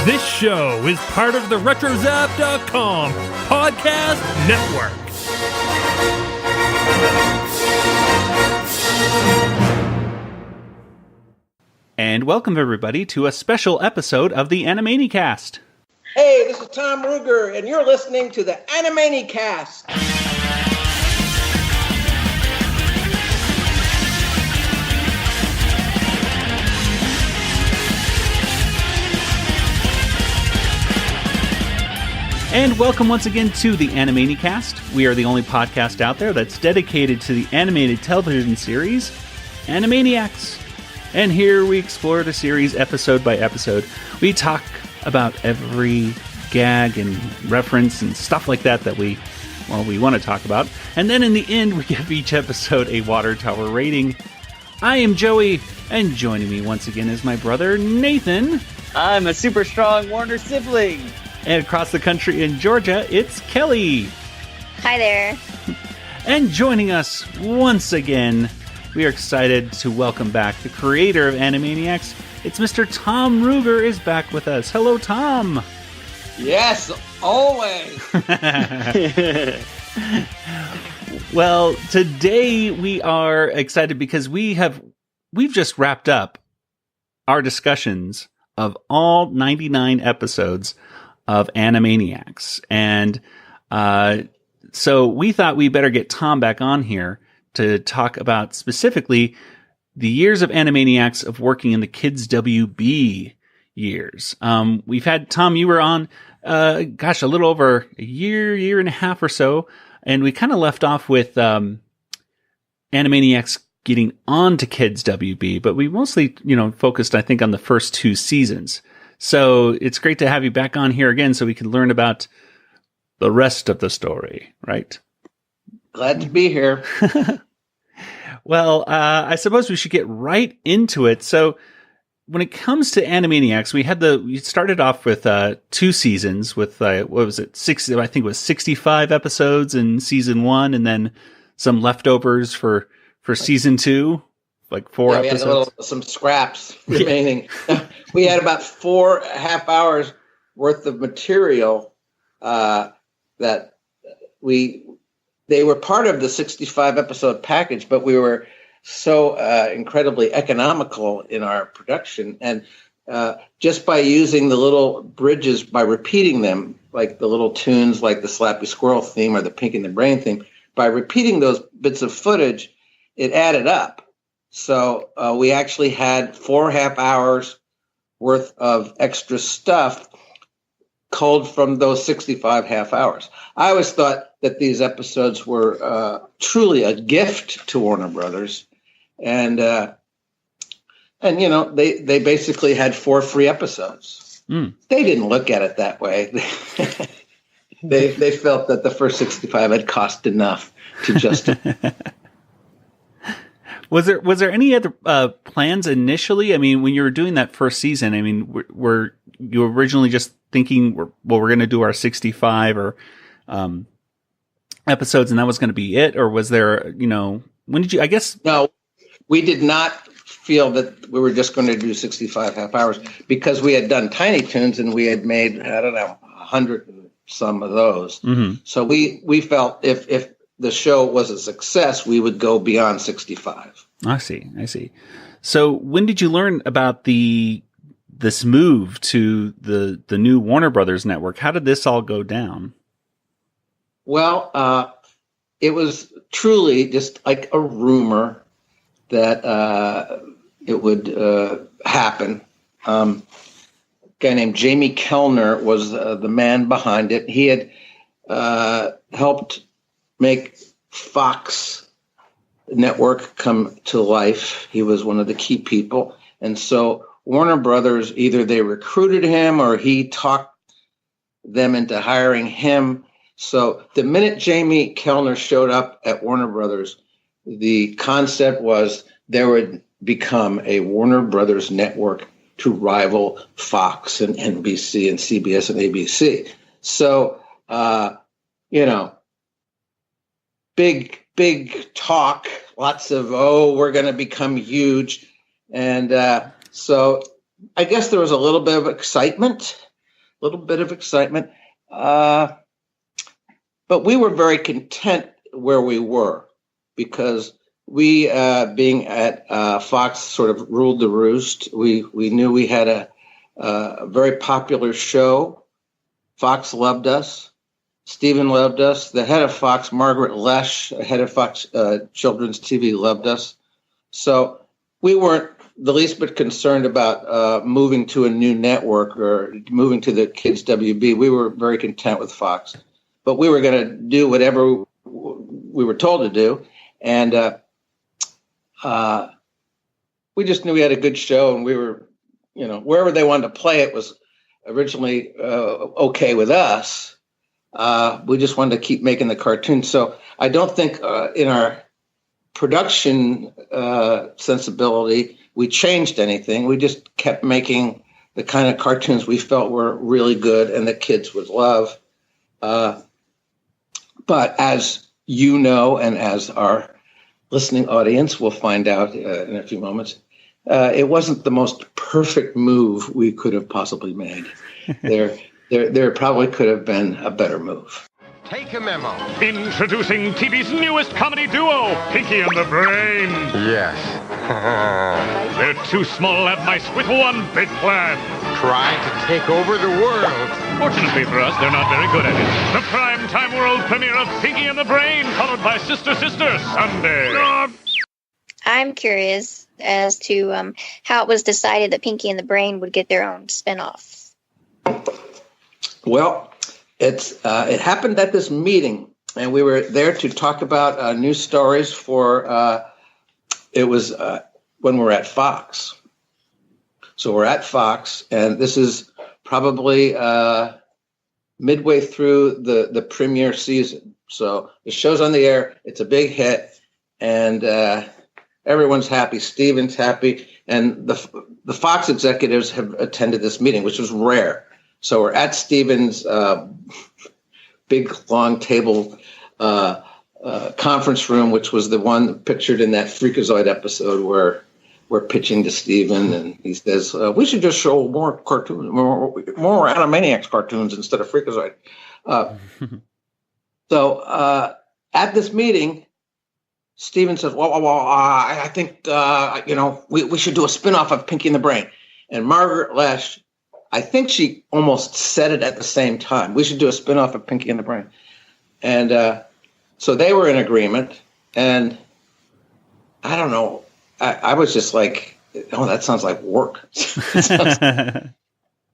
This show is part of the RetroZap.com podcast network. And welcome, everybody, to a special episode of the Animaniacs. Hey, this is Tom Ruegger, and you're listening to the Animaniacs. And welcome once again to the Animaniacs. We are the only podcast out there that's dedicated to the animated television series, Animaniacs. And here we explore the series episode by episode. We talk about every gag and reference and stuff like that we want to talk about. And then in the end, we give each episode a Water Tower rating. I am Joey, and joining me once again is my brother, Nathan. I'm a super strong Warner sibling. And across the country in Georgia, it's Kelly. Hi there. And joining us once again, we are excited to welcome back the creator of Animaniacs. It's Mr. Tom Ruegger is back with us. Hello, Tom. Yes, always. Well, today we are excited because we've just wrapped up our discussions of all 99 episodes of Animaniacs. And so we thought we better get Tom back on here to talk about specifically the years of Animaniacs of working in the Kids WB years. We've had, Tom, you were on, a little over a year and a half or so, and we kind of left off with Animaniacs getting on to Kids WB, but we mostly, focused, I think, on the first two seasons. So it's great to have you back on here again so we can learn about the rest of the story, right? Glad to be here. Well, I suppose we should get right into it. So when it comes to Animaniacs, we started off with two seasons with, what was it, I think it was 65 episodes in season one, and then some leftovers for season two. Like four episodes. We had some scraps remaining. We had about 4.5 hours worth of material that they were part of the 65 episode package, but we were so incredibly economical in our production. And just by using the little bridges, by repeating them, like the little tunes like the Slappy Squirrel theme or the Pinky and the Brain theme, by repeating those bits of footage, it added up. So we actually had 4.5 hours worth of extra stuff culled from those 65 half hours. I always thought that these episodes were truly a gift to Warner Brothers, and they basically had 4 free episodes. They didn't look at it that way. They felt that the first 65 had cost enough to justify. Was there any other plans initially? I mean, when you were doing that first season, I mean, were you originally just thinking, we're going to do our 65 or episodes, and that was going to be it? Or was there, when did you? I guess no, we did not feel that we were just going to do 65 half hours because we had done Tiny Toons and we had made 100 and some of those. Mm-hmm. So we felt if the show was a success, we would go beyond 65. I see. So when did you learn about this move to the new Warner Brothers network? How did this all go down? Well, it was truly just like a rumor that it would happen. A guy named Jamie Kellner was the man behind it. He had helped make Fox Network come to life. He was one of the key people. And so Warner Brothers, either they recruited him or he talked them into hiring him. So the minute Jamie Kellner showed up at Warner Brothers, the concept was there would become a Warner Brothers network to rival Fox and NBC and CBS and ABC. So, big talk, lots of, we're going to become huge. And so I guess there was a little bit of excitement. little bit of excitement. But we were very content where we were because we, being at Fox, sort of ruled the roost. We knew we had a very popular show. Fox loved us. Stephen loved us. The head of Fox, Margaret Lesh, head of Fox Children's TV, loved us. So we weren't the least bit concerned about moving to a new network or moving to the Kids WB. We were very content with Fox. But we were going to do whatever we were told to do. And we just knew we had a good show, and we were, wherever they wanted to play it was originally okay with us. We just wanted to keep making the cartoons. So I don't think in our production sensibility, we changed anything. We just kept making the kind of cartoons we felt were really good and that kids would love. But as you know, and as our listening audience will find out in a few moments, it wasn't the most perfect move we could have possibly made. There probably could have been a better move. Take a memo. Introducing TV's newest comedy duo, Pinky and the Brain. Yes. They're two small lab mice with one big plan. Trying to take over the world. Fortunately for us, they're not very good at it. The primetime world premiere of Pinky and the Brain, followed by Sister Sister Sunday. I'm curious as to how it was decided that Pinky and the Brain would get their own spinoff. Well, it happened at this meeting, and we were there to talk about new stories for. It was when we're at Fox. So we're at Fox, and this is probably midway through the premiere season. So the show's on the air. It's a big hit, and everyone's happy. Steven's happy, and the Fox executives have attended this meeting, which was rare. So we're at Steven's big, long table conference room, which was the one pictured in that Freakazoid episode where we're pitching to Steven, and he says, we should just show more cartoons, more Animaniacs cartoons instead of Freakazoid. So at this meeting, Steven says, well, I think, we should do a spinoff of Pinky and the Brain. And Margaret Lesh, I think she almost said it at the same time. We should do a spinoff of Pinky and the Brain. And so they were in agreement. And I don't know. I was just like, oh, that sounds like work. sounds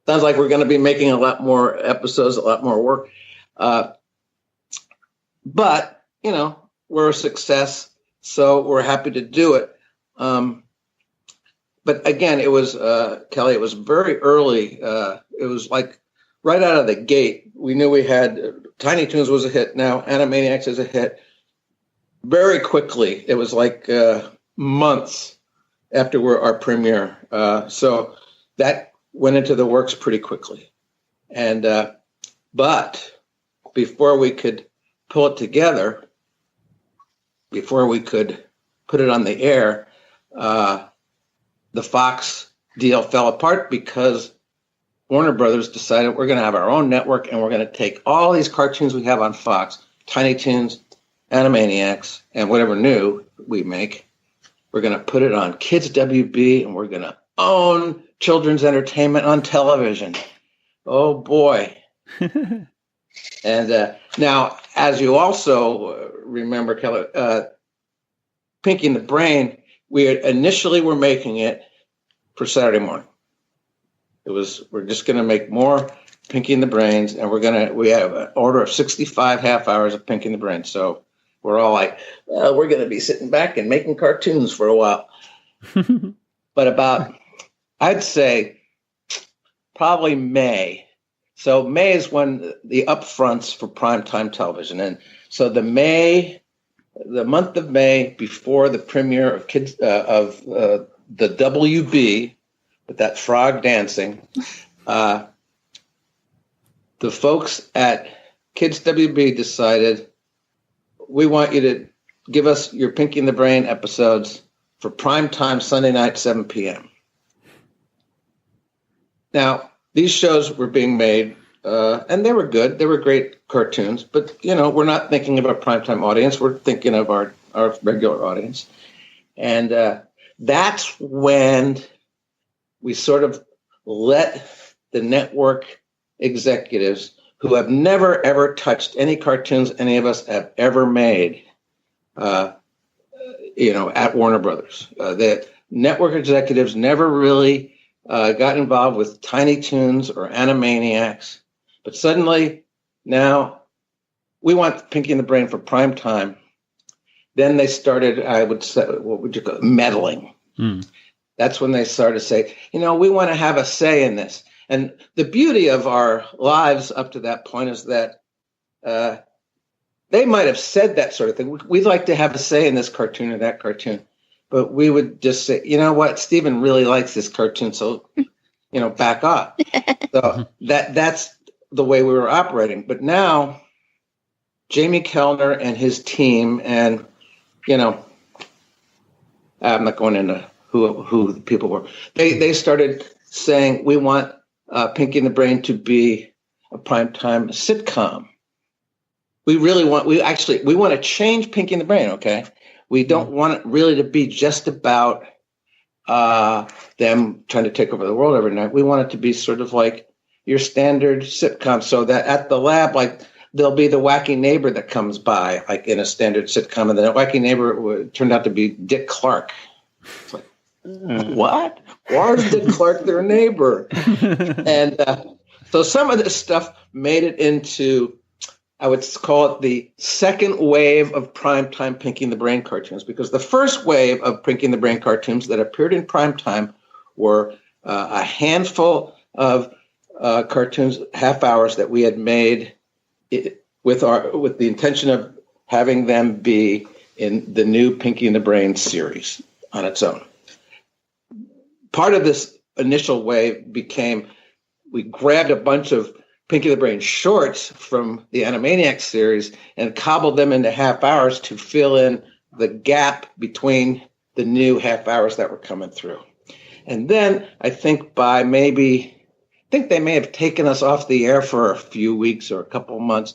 like we're going to be making a lot more episodes, a lot more work. But, we're a success. So we're happy to do it. But again, it was, Kelly, it was very early. It was like right out of the gate. We knew we had Tiny Toons was a hit. Now Animaniacs is a hit. Very quickly. It was like months after our premiere. So that went into the works pretty quickly. And but before we could pull it together, before we could put it on the air, the Fox deal fell apart because Warner Brothers decided we're going to have our own network and we're going to take all these cartoons we have on Fox, Tiny Toons, Animaniacs, and whatever new we make, we're going to put it on Kids WB and we're going to own children's entertainment on television. Oh, boy. And now, as you also remember, Kelly, Pinky and the Brain, we initially were making it for Saturday morning. We're just going to make more Pinky and the Brains, and we have an order of 65 half hours of Pinky and the Brain. So we're all like, well, we're going to be sitting back and making cartoons for a while. But I'd say probably May. So May is when the upfronts for primetime television. And so the month of May before the premiere of the WB with that frog dancing, the folks at Kids WB decided, we want you to give us your Pinky and the Brain episodes for primetime Sunday night, 7 p.m. Now, these shows were being made, and they were good. They were great cartoons, but we're not thinking of a primetime audience. We're thinking of our regular audience, and that's when we sort of let the network executives, who have never ever touched any cartoons any of us have ever made, at Warner Brothers. The network executives never really got involved with Tiny Toons or Animaniacs, but suddenly now we want Pinky and the Brain for prime time. Then they started, I would say, what would you call it, meddling. That's when they started to say, we want to have a say in this. And the beauty of our lives up to that point is that they might have said that sort of thing. We'd like to have a say in this cartoon or that cartoon. But we would just say, you know what, Stephen really likes this cartoon, so, back off. So that's the way we were operating. But now, Jamie Kellner and his team, and, I'm not going into who the people were. They started saying, we want Pinky and the Brain to be a primetime sitcom. We want to change Pinky and the Brain, okay? We don't want it really to be just about them trying to take over the world every night. We want it to be sort of like your standard sitcom, so that at the lab, like, there'll be the wacky neighbor that comes by, like in a standard sitcom, and then the wacky neighbor turned out to be Dick Clark. It's like, what? Why is Dick Clark their neighbor? And so some of this stuff made it into, I would call it the second wave of primetime Pinky and the Brain cartoons, because the first wave of Pinky and the Brain cartoons that appeared in primetime were a handful of cartoons, half hours that we had made with the intention of having them be in the new Pinky and the Brain series on its own. Part of this initial wave became, we grabbed a bunch of Pinky and the Brain shorts from the Animaniacs series and cobbled them into half hours to fill in the gap between the new half hours that were coming through. And then I think they may have taken us off the air for a few weeks or a couple of months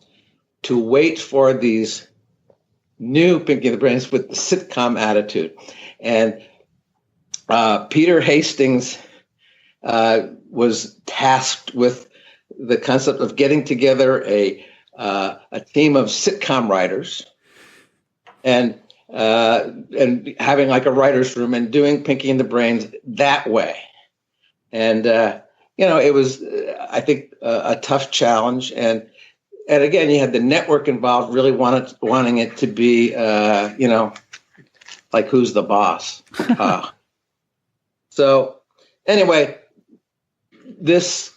to wait for these new Pinky and the Brains with the sitcom attitude. And Peter Hastings was tasked with the concept of getting together a team of sitcom writers and having like a writer's room and doing Pinky and the Brains that way. And it was, I think, a tough challenge. And again, you had the network involved, really wanting it to be, like, who's the boss? So anyway, this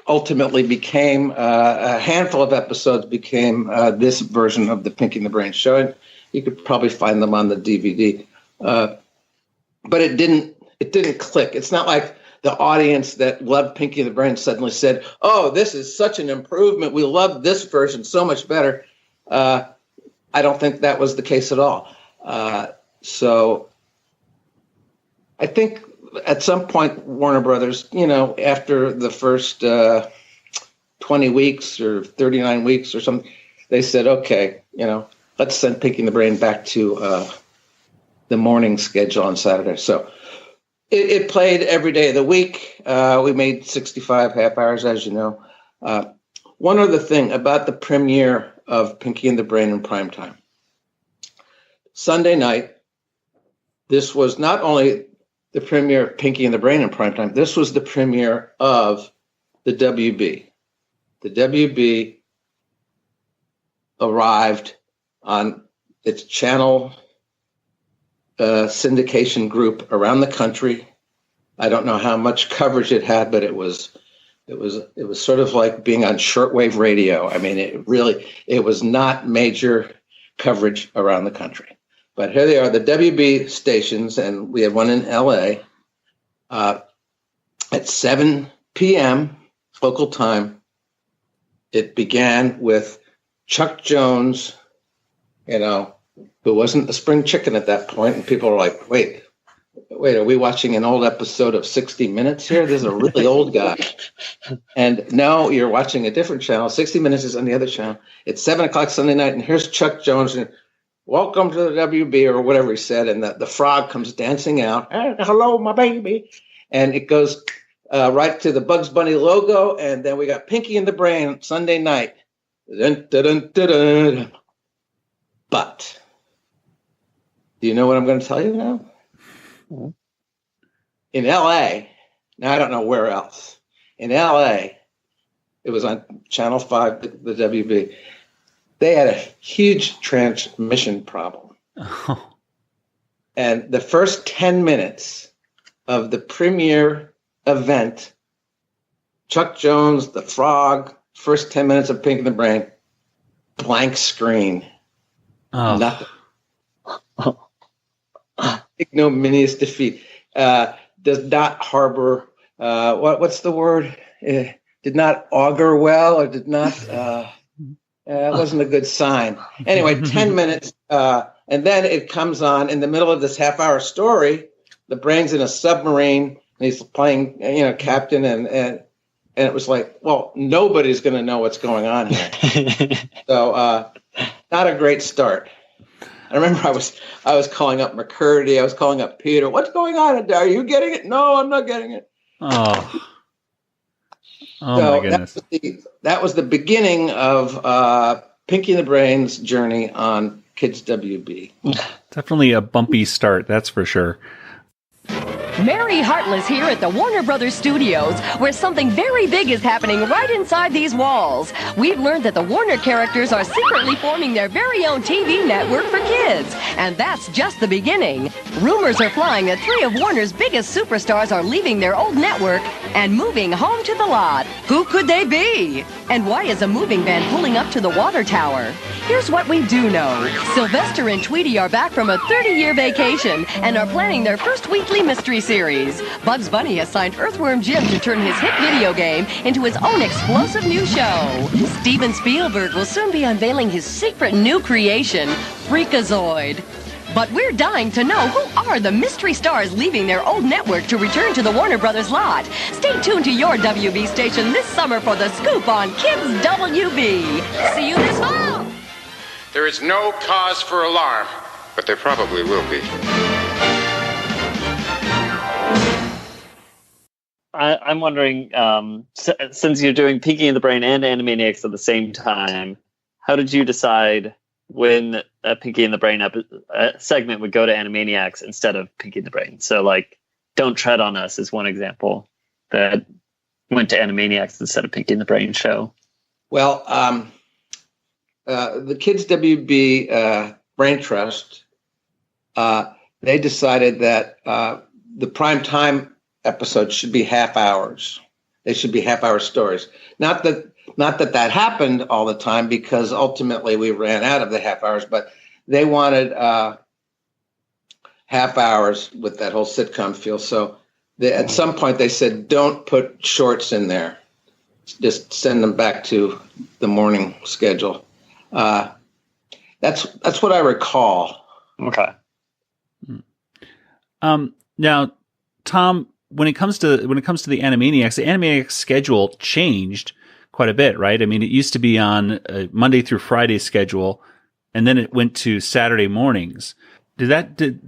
ultimately became a handful of episodes became this version of the Pinky and the Brain show. And you could probably find them on the DVD, but it didn't click. It's not like the audience that loved Pinky and the Brain suddenly said, "Oh, this is such an improvement. We love this version so much better." I don't think that was the case at all. So I think at some point, Warner Brothers, after the first 20 weeks or 39 weeks or something, they said, okay, let's send Pinky and the Brain back to the morning schedule on Saturday. So it played every day of the week. We made 65 half hours, as you know. One other thing about the premiere of Pinky and the Brain in primetime. Sunday night, this was not only the premiere of Pinky and the Brain in primetime, this was the premiere of the WB. The WB arrived on its channel syndication group around the country. I don't know how much coverage it had, but it was sort of like being on shortwave radio. I mean, it was not major coverage around the country. But here they are, the WB stations, and we had one in LA at 7 p.m. local time. It began with Chuck Jones, who wasn't a spring chicken at that point, and people were like, wait, wait, are we watching an old episode of 60 Minutes here? This is a really old guy. And no, you're watching a different channel. 60 Minutes is on the other channel. It's 7 o'clock Sunday night, and here's Chuck Jones, and welcome to the WB, or whatever he said, and the frog comes dancing out. Hello, my baby. And it goes right to the Bugs Bunny logo, and then we got Pinky and the Brain Sunday night. Dun, dun, dun, dun, dun. But do you know what I'm going to tell you now? In LA, now I don't know where else. In LA, it was on Channel 5, the WB. They had a huge transmission problem. Oh. And the first 10 minutes of the premiere event, Chuck Jones, the Frog, first 10 minutes of Pink and the Brain, blank screen. Oh. Nothing. Ignominious defeat. Does not harbor, what's the word? Did not augur well, or did not, it wasn't a good sign. Anyway, 10 minutes, and then it comes on in the middle of this half-hour story. The Brain's in a submarine, and he's playing, captain, and it was like, well, nobody's going to know what's going on here. So, not a great start. I remember I was calling up McCurdy. I was calling up Peter. What's going on? Are you getting it? No, I'm not getting it. Oh, So my goodness. That was the beginning of Pinky and the Brain's journey on Kids WB. Definitely a bumpy start, that's for sure. Mary Hartless here at the Warner Brothers Studios, where something very big is happening right inside these walls. We've learned that the Warner characters are secretly forming their very own TV network for kids, and that's just the beginning. Rumors are flying that 3 of Warner's biggest superstars are leaving their old network and moving home to the lot. Who could they be? And why is a moving van pulling up to the water tower? Here's what we do know. Sylvester and Tweety are back from a 30-year vacation and are planning their first weekly mystery series. Bugs Bunny has signed Earthworm Jim to turn his hit video game into his own explosive new show. Steven Spielberg will soon be unveiling his secret new creation, Freakazoid. But we're dying to know who are the mystery stars leaving their old network to return to the Warner Brothers lot. Stay tuned to your WB station this summer for the scoop on Kids WB. See you this fall. There is no cause for alarm, but there probably will be. I'm wondering, since you're doing Pinky and the Brain and Animaniacs at the same time, how did you decide when a Pinky and the Brain segment would go to Animaniacs instead of Pinky and the Brain? So, like, Don't Tread on Us is one example that went to Animaniacs instead of Pinky and the Brain show. Well, the Kids WB Brain Trust, they decided that the prime time episodes should be half hours. They should be half-hour stories. Not that happened all the time, because ultimately we ran out of the half hours, but they wanted half hours with that whole sitcom feel. So at some point they said, don't put shorts in there. Just send them back to the morning schedule. That's what I recall. Okay. Now, Tom, when it comes to the Animaniacs schedule changed quite a bit, right? I mean, it used to be on a Monday through Friday schedule, and then it went to Saturday mornings. Did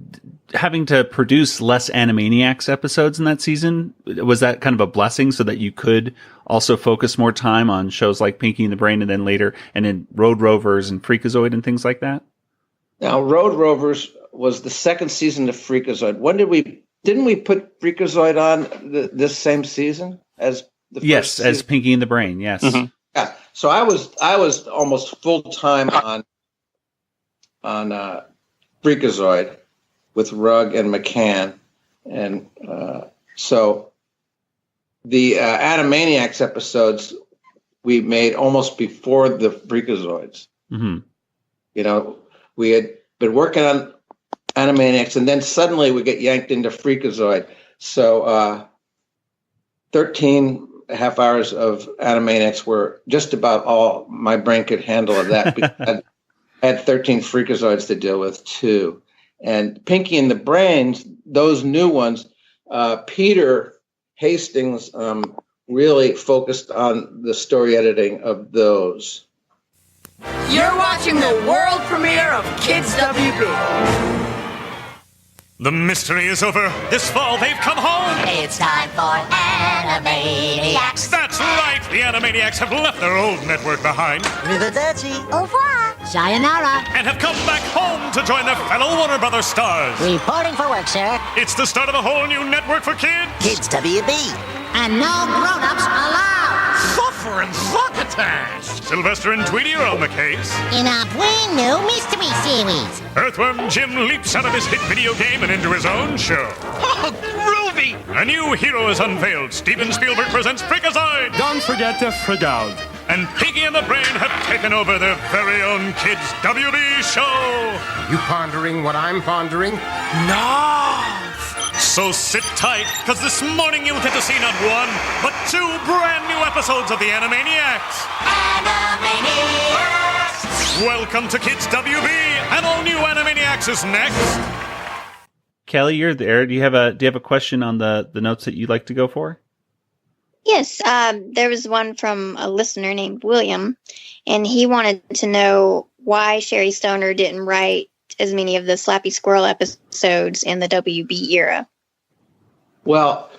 having to produce less Animaniacs episodes in that season, was that kind of a blessing so that you could also focus more time on shows like Pinky and the Brain, and then later, and then Road Rovers and Freakazoid and things like that? Now, Road Rovers was the second season of Freakazoid. Didn't we put Freakazoid on this same season as the first Yes, season? as Pinky and the Brain, yes. Mm-hmm. Yeah. So I was almost full time on Freakazoid with Rugg and McCann, and so the Animaniacs episodes we made almost before the Freakazoids. Mm-hmm. You know, we had been working on Animaniacs, and then suddenly we get yanked into Freakazoid. So 13 half hours of Animaniacs were just about all my brain could handle of that. Because I had 13 Freakazoids to deal with too. And Pinky and the Brain, those new ones, Peter Hastings really focused on the story editing of those. You're watching the world premiere of Kids WB. The mystery is over. This fall, they've come home. It's time for Animaniacs. That's right. The Animaniacs have left their old network behind. Arrivederci. Au revoir. Sayonara. And have come back home to join their fellow Warner Brothers stars. Reporting for work, sir. It's the start of a whole new network for kids. Kids WB. And no grown-ups allowed. Suffer and succotash. Sylvester and Tweety are on the case. In a brand new mystery series. Earthworm Jim leaps out of his hit video game and into his own show. Oh, groovy! A new hero is unveiled. Steven Spielberg presents Freakazoid. Don't forget to freak out. And Pinky and the Brain have taken over their very own Kids WB show. You pondering what I'm pondering? No! So sit tight, because this morning you'll get to see not one, but 2 brand new episodes of the Animaniacs. Animaniacs! Welcome to Kids WB, and all new Animaniacs is next. Kelly, you're there. Do you have a question on the notes that you'd like to go for? Yes, there was one from a listener named William, and he wanted to know why Sherry Stoner didn't write as many of the Slappy Squirrel episodes in the WB era. Well,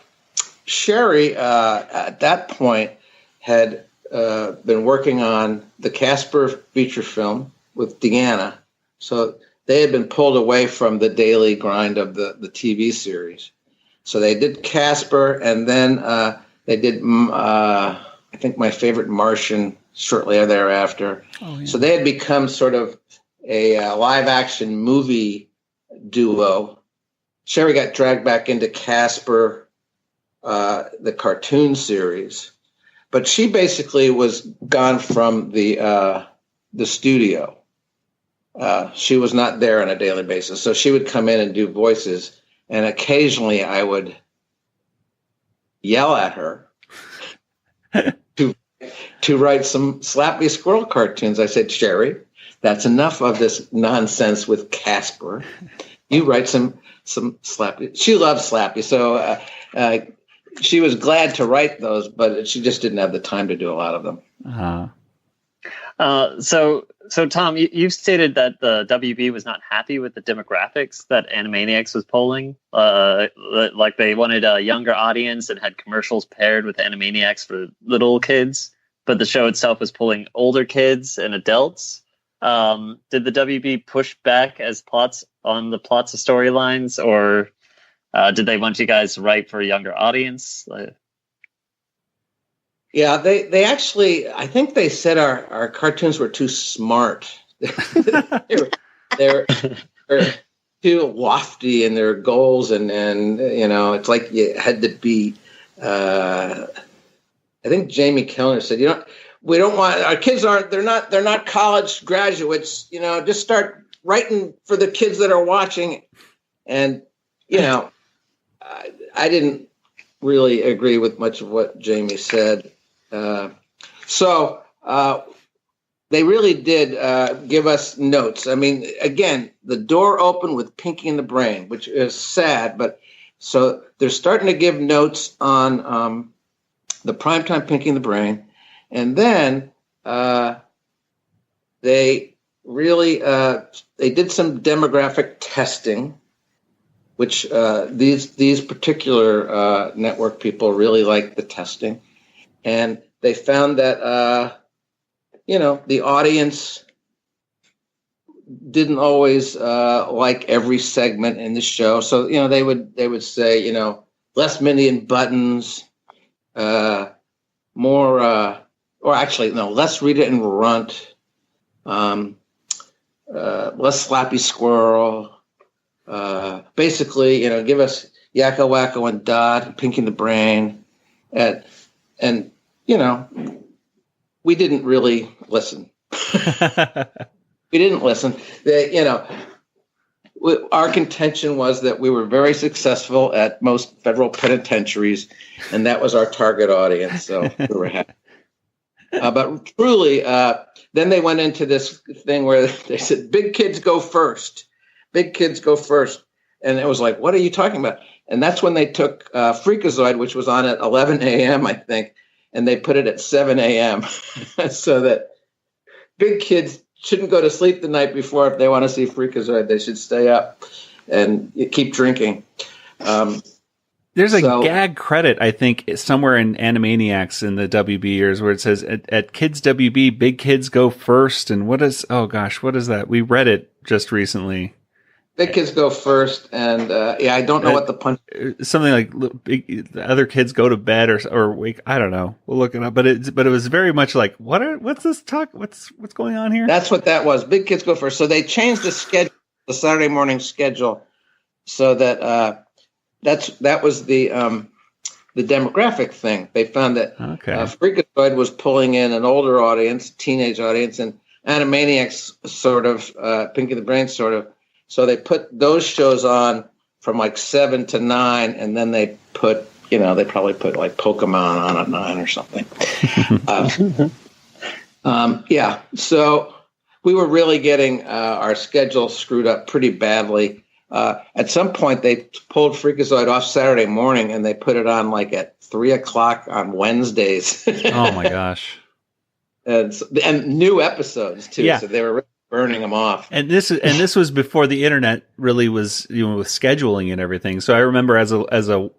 Sherry, at that point, had been working on the Casper feature film with Deanna. So they had been pulled away from the daily grind of the TV series. So they did Casper, and then they did, I think, My Favorite Martian shortly thereafter. Oh, yeah. So they had become sort of a live-action movie duo. Sherry got dragged back into Casper, the cartoon series, but she basically was gone from the studio. She was not there on a daily basis, so she would come in and do voices, and occasionally I would yell at her to write some Slappy Squirrel cartoons. I said, Sherry, that's enough of this nonsense with Casper. You write some Slappy. She loves Slappy, so she was glad to write those, but she just didn't have the time to do a lot of them. So Tom, you've stated that the WB was not happy with the demographics that Animaniacs was polling. Like they wanted a younger audience and had commercials paired with Animaniacs for little kids, but the show itself was pulling older kids and adults. Did the WB push back as plots of storylines, or did they want you guys to write for a younger audience? Yeah, they actually, I think they said our cartoons were too smart. they're too lofty in their goals, and it's like you had to be. I think Jamie Kellner said, we don't want our kids they're not college graduates. Just start writing for the kids that are watching, and I didn't really agree with much of what Jamie said. So they really did give us notes. I mean, again, the door opened with Pinky and the Brain, which is sad, but so they're starting to give notes on the primetime Pinky and the Brain. And then they really they did some demographic testing, which these particular network people really liked the testing. And they found that, the audience didn't always like every segment in the show. So, they would say, less Minnie and Buttons, more, less Rita and Runt, less Slappy Squirrel. Basically, give us Yakko, Wacko, and Dot, Pinky and the Brain. And we didn't really listen. We didn't listen. Our contention was that we were very successful at most federal penitentiaries, and that was our target audience. So we were happy. But truly, then they went into this thing where they said, big kids go first. Big Kids Go First. And it was like, what are you talking about? And that's when they took Freakazoid, which was on at 11 a.m., I think, and they put it at 7 a.m. so that big kids shouldn't go to sleep the night before if they want to see Freakazoid. They should stay up and keep drinking. There's a gag credit, I think, somewhere in Animaniacs in the WB years where it says, at Kids WB, big kids go first. And what is that? We read it just recently. Big kids go first. And I don't know what the punch. Something like the other kids go to bed or wake. I don't know. We'll look it up. But it was very much like, what's this talk? What's going on here? That's what that was. Big kids go first. So they changed the schedule, the Saturday morning schedule, so that that was the demographic thing. They found that Freakazoid was pulling in an older audience, teenage audience, and Animaniacs sort of, Pinky the Brain sort of. So they put those shows on from like 7 to 9, and then they put, they probably put like Pokemon on at 9 or something. So we were really getting our schedule screwed up pretty badly. At some point, they pulled Freakazoid off Saturday morning, and they put it on like at 3 o'clock on Wednesdays. Oh my gosh! And new episodes too. Yeah. So they were really burning them off. And this was before the internet really was, with scheduling and everything. So I remember as a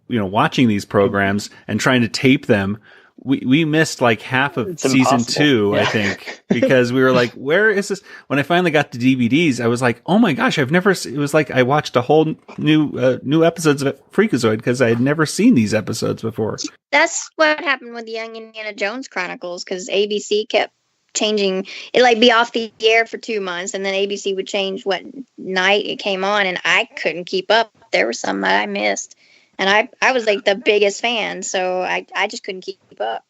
watching these programs and trying to tape them. We missed like half of season 2, I think, because we were like, where is this? When I finally got the DVDs, I was like, oh my gosh, it was like I watched a whole new episodes of Freakazoid because I had never seen these episodes before. That's what happened with the Young Indiana Jones Chronicles, because ABC kept changing it, like be off the air for 2 months, and then ABC would change what night it came on, and I couldn't keep up. There were some that I missed. And I was like the biggest fan, so I just couldn't keep up.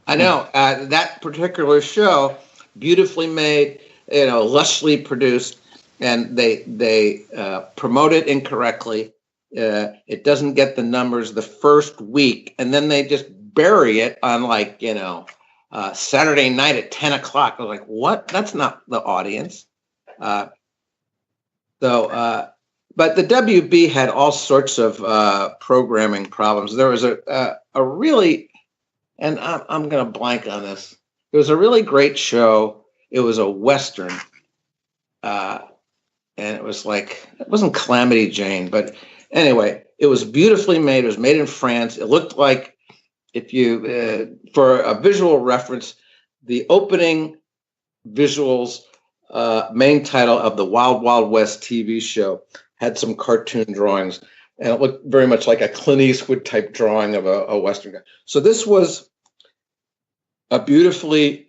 I know that particular show, beautifully made, lushly produced, and they promote it incorrectly. It doesn't get the numbers the first week, and then they just bury it on like Saturday night at 10 o'clock. I was like, what? That's not the audience. But the WB had all sorts of programming problems. There was a really, and I'm going to blank on this. It was a really great show. It was a Western. And it wasn't Calamity Jane, but anyway, it was beautifully made. It was made in France. It looked like, if you, for a visual reference, the opening visuals, main title of the Wild Wild West TV show had some cartoon drawings, and it looked very much like a Clint Eastwood type drawing of a Western guy. So this was a beautifully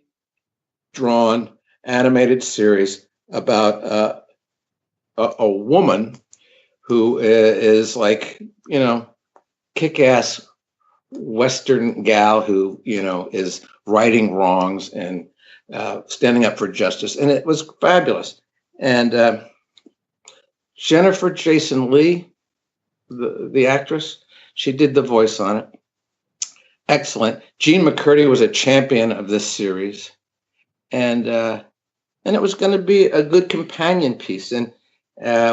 drawn animated series about a woman who is like, kick-ass Western gal who, is righting wrongs and standing up for justice. And it was fabulous. And Jennifer Jason Leigh, the actress, she did the voice on it. Excellent. Gene McCurdy was a champion of this series, and it was going to be a good companion piece. And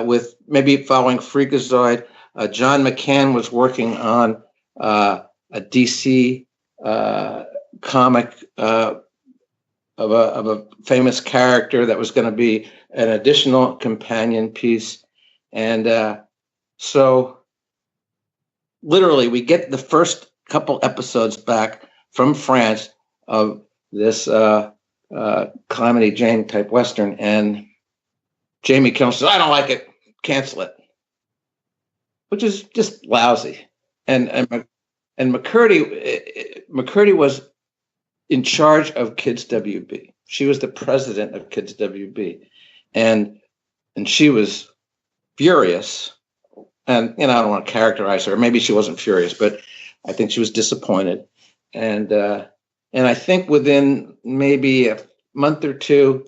with maybe following Freakazoid, John McCann was working on a DC comic of a famous character that was going to be an additional companion piece. And so literally we get the first couple episodes back from France of this Calamity Jane type Western, and Jamie Kilmer says, I don't like it, cancel it, which is just lousy. And McCurdy was in charge of Kids WB. She was the president of Kids WB, and she was furious. And I don't want to characterize her. Maybe she wasn't furious, but I think she was disappointed. And I think within maybe a month or two,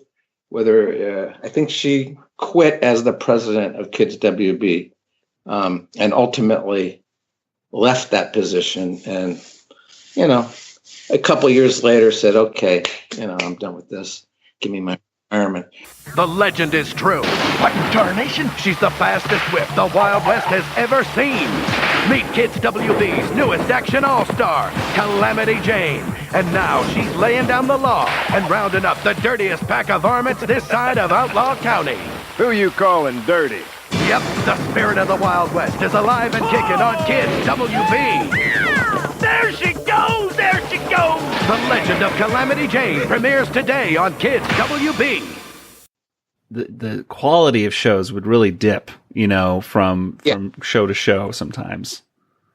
I think she quit as the president of Kids WB, and ultimately left that position. And a couple of years later said, okay, I'm done with this. Give me my fireman. The legend is true. What in tarnation? She's the fastest whip the Wild West has ever seen. Meet Kids WB's newest action all-star, Calamity Jane. And now she's laying down the law and rounding up the dirtiest pack of varmints this side of Outlaw County. Who you calling dirty? Yep, the spirit of the Wild West is alive and kicking on Kids WB. There she goes! There she goes! The Legend of Calamity Jane premieres today on Kids WB. The quality of shows would really dip, from show to show sometimes.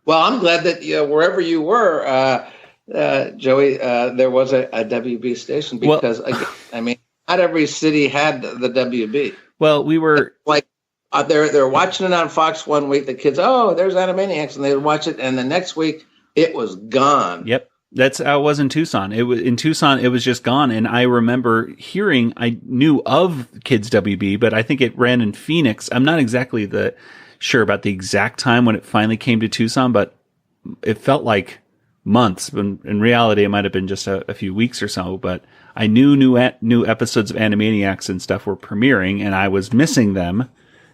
Well, I'm glad that wherever you were, Joey, there was a WB station because, not every city had the WB. Well, we were they're watching it on Fox one week. The kids, there's Animaniacs, and they would watch it, and the next week it was gone. Yep. That's how it was in Tucson. It was just gone. And I remember I knew of Kids WB, but I think it ran in Phoenix. I'm not exactly sure about the exact time when it finally came to Tucson, but it felt like months. But in reality, it might have been just a few weeks or so. But I knew new episodes of Animaniacs and stuff were premiering, and I was missing them,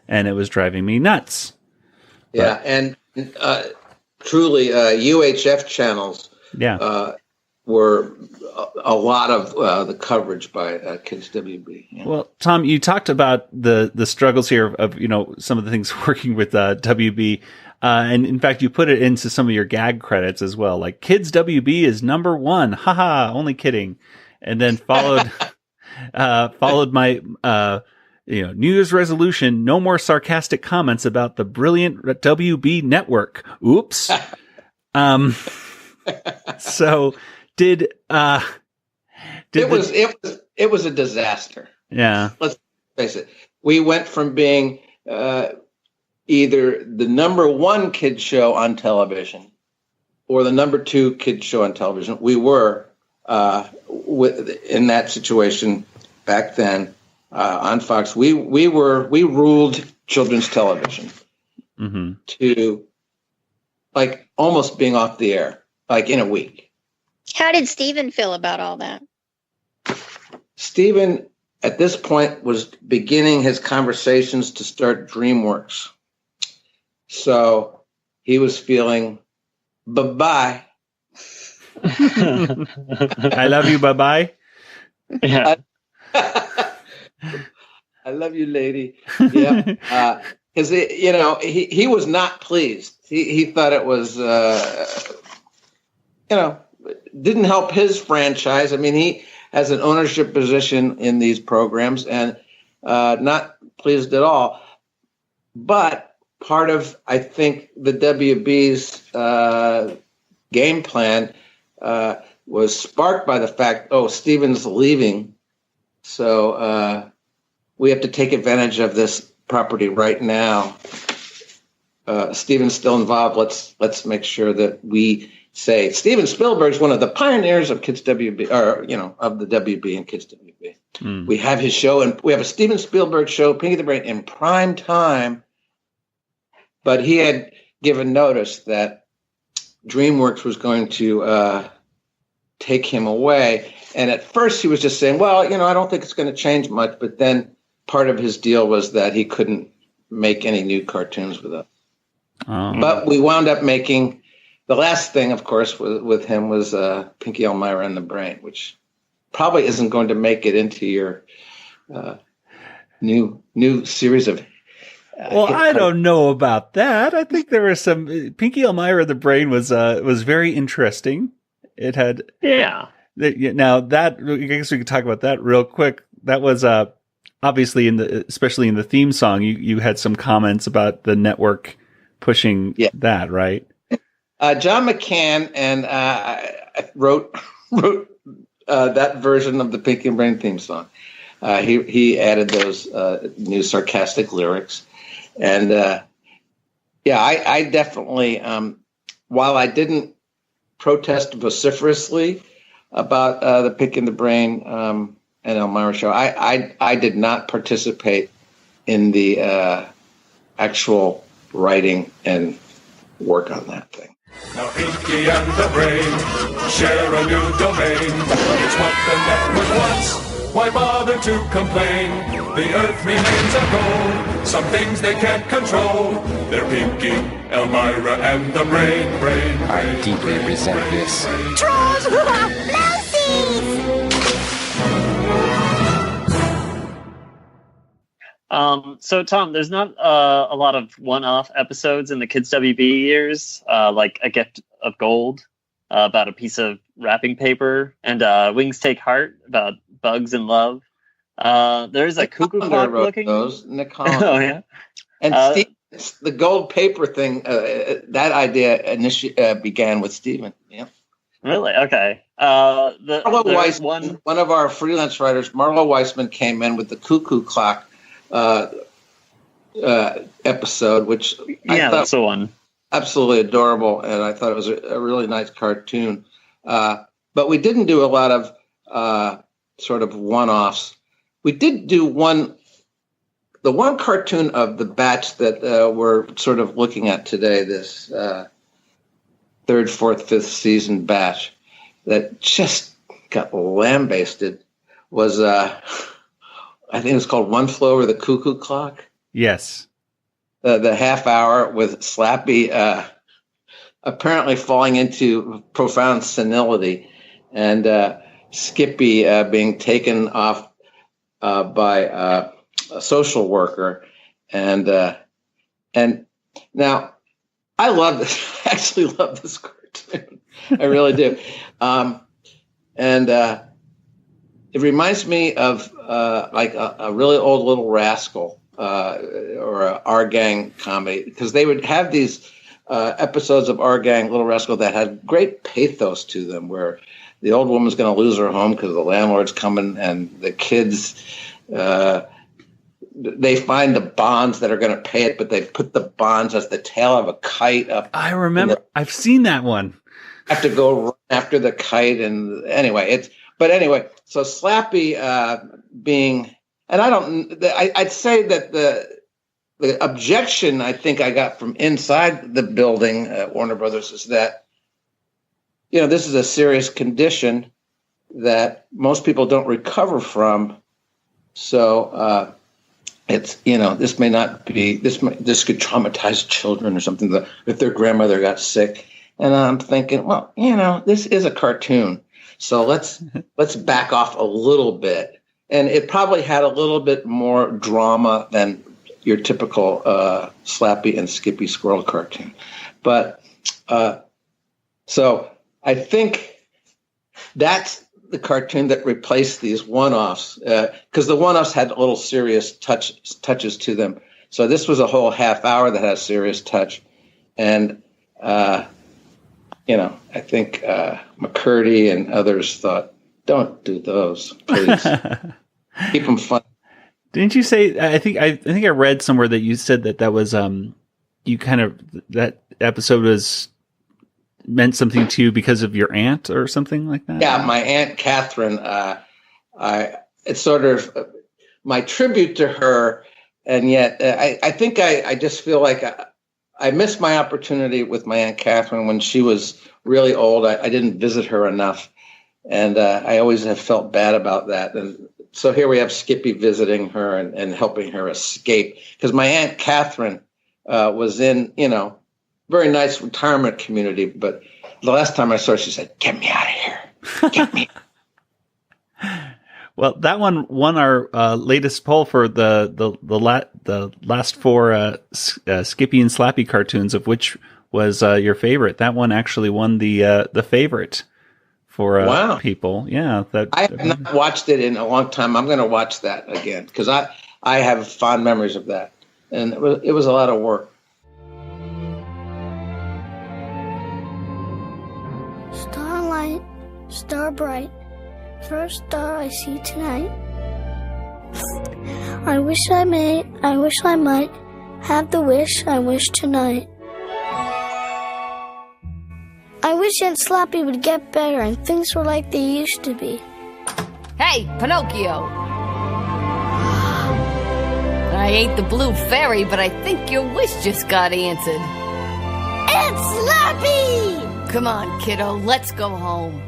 and it was driving me nuts. Yeah, and truly, UHF channels. Yeah, were a lot of the coverage by Kids WB. Yeah. Well, Tom, you talked about the struggles here of some of the things working with WB, and in fact, you put it into some of your gag credits as well. Like Kids WB is number 1. Haha, only kidding. And then followed my New Year's resolution: no more sarcastic comments about the brilliant WB network. Oops. So it was a disaster. Yeah. Let's face it. We went from being either the number 1 kid show on television or the number 2 kid show on television. We were in that situation back then on Fox. We ruled children's television to almost being off the air. In a week. How did Steven feel about all that? Steven, at this point, was beginning his conversations to start DreamWorks. So he was feeling, bye-bye. I love you, bye-bye. Yeah. I love you, lady. Yeah. Because, he was not pleased. He thought it was... didn't help his franchise. I mean, he has an ownership position in these programs and not pleased at all. But part of, I think, the WB's game plan was sparked by the fact, Steven's leaving. So we have to take advantage of this property right now. Steven's still involved. Let's make sure that we say Steven Spielberg's one of the pioneers of Kids WB, of the WB and Kids WB. We have his show, and we have a Steven Spielberg show, Pinky the Brain, in prime time. But he had given notice that DreamWorks was going to take him away. And at first he was just saying, I don't think it's going to change much. But then part of his deal was that he couldn't make any new cartoons with us. But we wound up making... The last thing, of course, with him was Pinky, Elmira, and the Brain, which probably isn't going to make it into your new series of. I don't know about that. I think there was some Pinky, Elmira, and the Brain was very interesting. It had Now that I guess we could talk about that real quick. That was obviously especially in the theme song. You had some comments about the network pushing that, right? John McCann and wrote that version of the Pinky and Brain theme song. He added those new sarcastic lyrics, and I definitely, while I didn't protest vociferously about the Pinky and the Brain and Elmira show, I did not participate in the actual writing and work on that thing. Now Pinky and the Brain share a new domain. It's what the network wants. why bother to complain? The earth remains of gold. Some things they can't control. They're Pinky, Elmira, and the brain. I deeply resent this. Trolls! Lousies! So Tom, there's not a lot of one-off episodes in the Kids WB years, like A Gift of Gold, about a piece of wrapping paper, and Wings Take Heart, about bugs and love. There's a cuckoo clock looking. Those, Nick Holland. Oh yeah, and Steve, the gold paper thing. That idea began with Steven. Yeah. Really? Okay. Marlo Weissman, one of our freelance writers, Marlo Weissman, came in with the cuckoo clock episode, which I thought that's the one. Absolutely adorable, and I thought it was a really nice cartoon. But we didn't do a lot of sort of one-offs. We did do the one cartoon of the batch that we're sort of looking at today, this third, fourth, fifth season batch that just got lambasted was, I think it was called One Flew Over the Cuckoo Clock. Yes. The half hour with Slappy apparently falling into profound senility and Skippy being taken off by a social worker. And now I love this. I actually love this cartoon. I really do. And it reminds me of like a really old Little Rascal or a Our Gang comedy, because they would have these episodes of Our Gang, Little Rascal, that had great pathos to them, where the old woman's going to lose her home because the landlord's coming, and the kids, they find the bonds that are going to pay it, but they put the bonds as the tail of a kite up. I remember. I've seen that one. Have to go run after the kite, and anyway, so Slappy being, and I'd say that the objection I think I got from inside the building at Warner Brothers is that, this is a serious condition that most people don't recover from. So it's, this may not be, this could traumatize children or something, if their grandmother got sick. And I'm thinking, well, this is a cartoon, so let's back off a little bit. And it probably had a little bit more drama than your typical Slappy and Skippy squirrel cartoon. But so I think that's the cartoon that replaced these one-offs, because the one-offs had little serious touches to them. So this was a whole half hour that had a serious touch. And I think McCurdy and others thought, don't do those, please. Keep them fun. Didn't you say? I think I read somewhere that you said that was that episode was meant something to you because of your aunt or something like that. Yeah, my Aunt Catherine. It's sort of my tribute to her, and yet I think I just feel like I missed my opportunity with my Aunt Catherine when she was really old. I didn't visit her enough, and I always have felt bad about that. And so here we have Skippy visiting her and helping her escape, because my Aunt Catherine was in, very nice retirement community. But the last time I saw her, she said, "Get me out of here. Get me." Well, that one won our latest poll for the last four Skippy and Slappy cartoons, of which was your favorite. That one actually won the favorite for people. Yeah, I have not watched it in a long time. I'm going to watch that again, because I have fond memories of that, and it was a lot of work. Starlight, star bright, first star I see tonight. I wish I might have the wish I wish tonight. I wish Aunt Slappy would get better and things were like they used to be. Hey, Pinocchio! I ain't the blue fairy, but I think your wish just got answered. Aunt Slappy! Come on, kiddo, let's go home.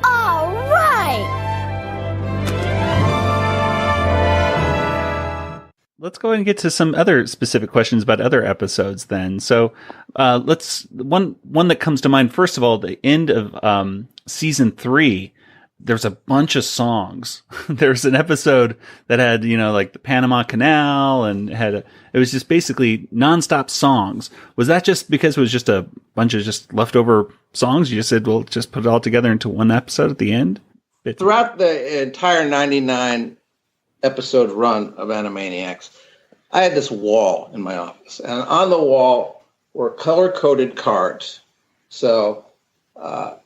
All right! let's go ahead and get to some other specific questions about other episodes then. So let's one that comes to mind, first of all, the end of season 3, there's a bunch of songs. There's an episode that had, like the Panama Canal, and it was just basically nonstop songs. Was that just because it was just a bunch of just leftover songs? You just said, well, just put it all together into one episode at the end? Throughout the entire 99 episode run of Animaniacs, I had this wall in my office, and on the wall were color-coded cards. So, the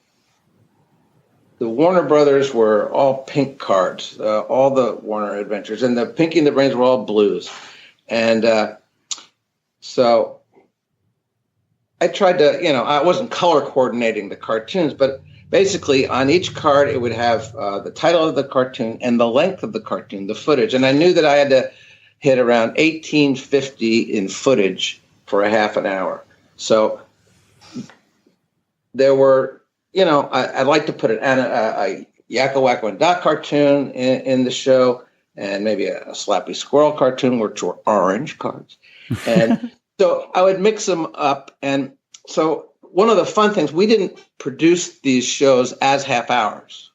Warner Brothers were all pink cards, all the Warner Adventures, and the Pinky and the Brains were all blues. And so I tried to, I wasn't color coordinating the cartoons, but basically on each card it would have the title of the cartoon and the length of the cartoon, the footage. And I knew that I had to hit around 1850 in footage for a half an hour. So there were, I'd like to put a Yakko Wacko and Doc cartoon in the show, and maybe a Slappy Squirrel cartoon, which were orange cards. And so I would mix them up. And so one of the fun things, we didn't produce these shows as half hours.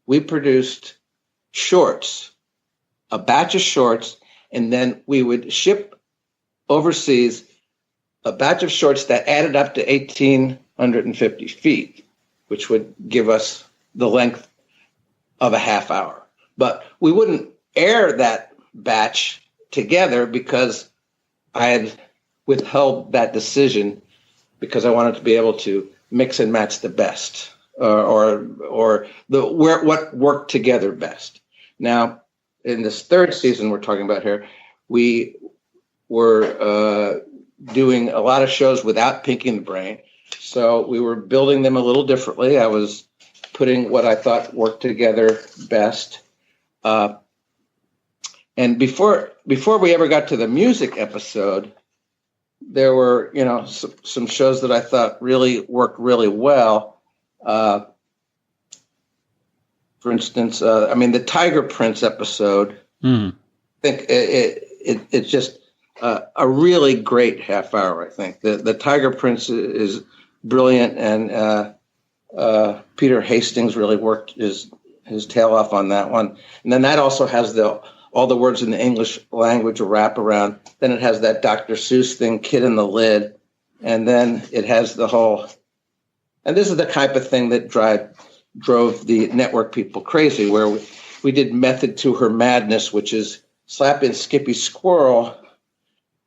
We produced shorts, a batch of shorts, and then we would ship overseas a batch of shorts that added up to 1,850 feet, which would give us the length of a half hour. But we wouldn't air that batch together because I had withheld that decision because I wanted to be able to mix and match the best or what worked together best. Now, in this third season we're talking about here, we were doing a lot of shows without Pinky and the Brain. So we were building them a little differently. I was putting what I thought worked together best. And before we ever got to the music episode, there were, some shows that I thought really worked really well. For instance, the Tiger Prince episode, I think it's just a really great half hour, I think. The Tiger Prince is brilliant, and Peter Hastings really worked his tail off on that one. And then that also has all the words in the English language wrap around. Then it has that Dr. Seuss thing, Kid in the Lid. And then it has the whole, and this is the type of thing that drove the network people crazy, where we did Method to Her Madness, which is Slappy and Skippy Squirrel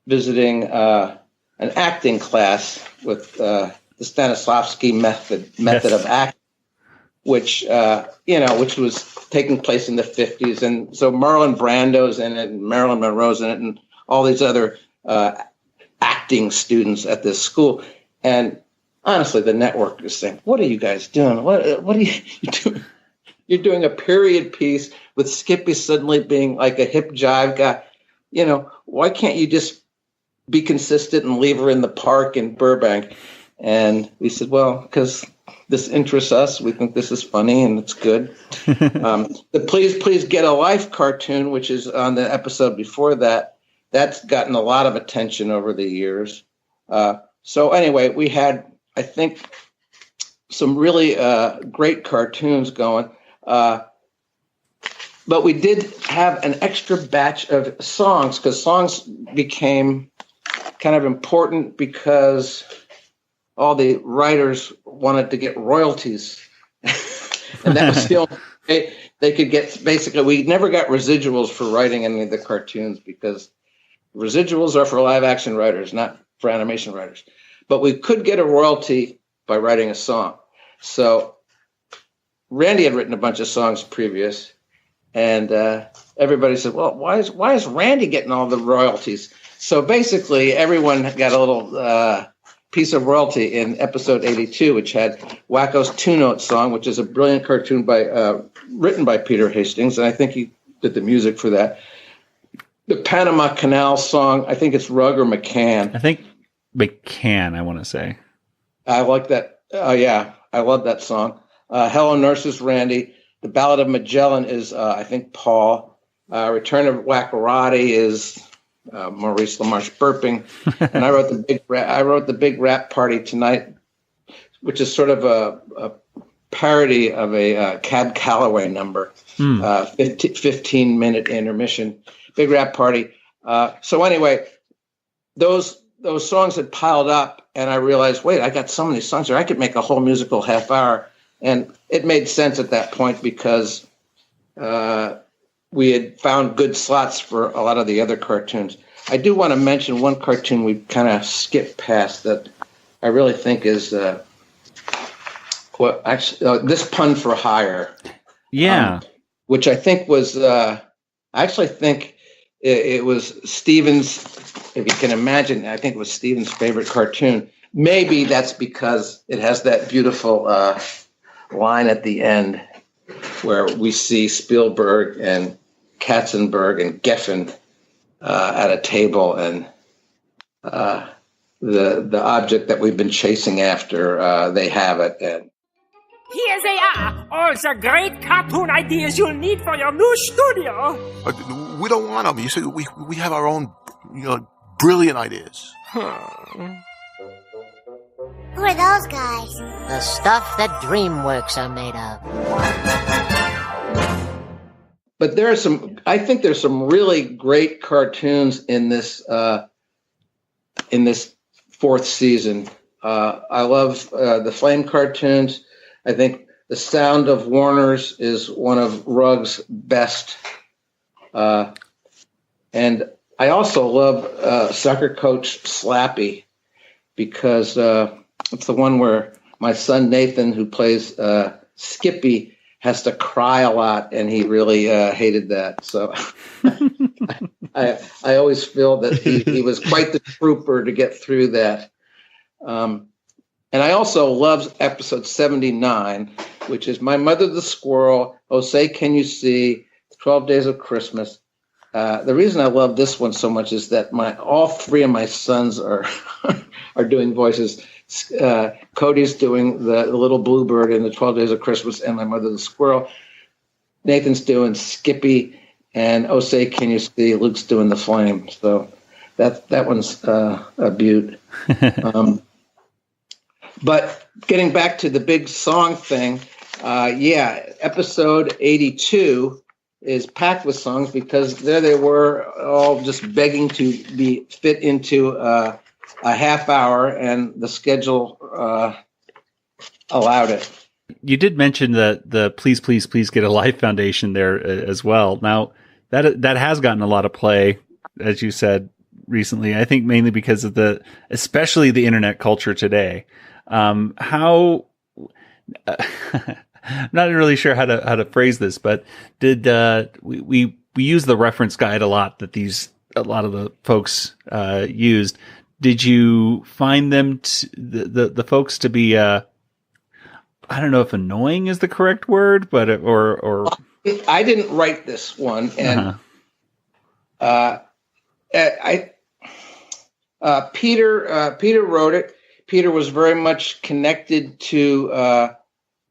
visiting an acting class with the Stanislavski method of acting, which was taking place in the 50s. And so Marlon Brando's in it, and Marilyn Monroe's in it, and all these other acting students at this school. And honestly, the network is saying, what are you guys doing? What are you doing? You're doing a period piece with Skippy suddenly being like a hip jive guy. Why can't you just be consistent and leave her in the park in Burbank? And we said, well, because this interests us. We think this is funny and it's good. The Please Get a Life cartoon, which is on the episode before that, that's gotten a lot of attention over the years. So anyway, we had, I think, some really great cartoons going. But we did have an extra batch of songs, because songs became kind of important because all the writers wanted to get royalties. And that was the only way they could get. Basically, we never got residuals for writing any of the cartoons, because residuals are for live action writers, not for animation writers. But we could get a royalty by writing a song. So Randy had written a bunch of songs previous, and everybody said, well, why is Randy getting all the royalties? So basically, everyone got a little piece of royalty in episode 82, which had Wacko's Two-Note Song, which is a brilliant cartoon written by Peter Hastings, and I think he did the music for that. The Panama Canal song, I think it's Ruegger McCann. I think McCann, I want to say. I like that. Yeah, I love that song. Hello Nurses, Randy. The Ballad of Magellan is, I think, Paul. Return of Wackarati is Maurice LaMarche burping, and I wrote the big rap party tonight, which is sort of a parody of a Cab Calloway number, 15-minute intermission, big rap party. So anyway, those songs had piled up, and I realized, wait, I got so many songs here. I could make a whole musical half hour, and it made sense at that point because we had found good slots for a lot of the other cartoons. I do want to mention one cartoon we kind of skipped past that I really think is This Pun for Hire. Yeah. Which I think was, I actually think it was Stephen's, if you can imagine, I think it was Stephen's favorite cartoon. Maybe that's because it has that beautiful line at the end where we see Spielberg and Katzenberg and Geffen at a table, and the object that we've been chasing after, they have it. And here they are, all the great cartoon ideas you'll need for your new studio. We don't want them. You see, we have our own, brilliant ideas. Who are those guys? The stuff that DreamWorks are made of. But I think there's some really great cartoons in this fourth season. I love the Flame cartoons. I think The Sound of Warners is one of Rugg's best. And I also love Soccer Coach Slappy because it's the one where my son Nathan, who plays Skippy, has to cry a lot, and he really hated that. So I always feel that he was quite the trooper to get through that. And I also love episode 79, which is My Mother the Squirrel, Oh Say Can You See, 12 Days of Christmas. The reason I love this one so much is that all three of my sons are doing voices. Cody's doing the little bluebird in the 12 Days of Christmas and My Mother the Squirrel. Nathan's doing Skippy, and Oh Say Can You See, Luke's doing the Flame. So that one's a beaut. But getting back to the big song thing, episode 82 is packed with songs because there they were all just begging to be fit into a half hour, and the schedule allowed it. You did mention the Please, Please, Please Get a Life Foundation there as well. Now, that has gotten a lot of play, as you said, recently. I think mainly because of especially the internet culture today. I'm not really sure how to phrase this, but did we use the reference guide a lot that a lot of the folks used? Did you find them the folks to be I don't know if annoying is the correct word, but or I didn't write this one, and Peter wrote it. Peter was very much connected to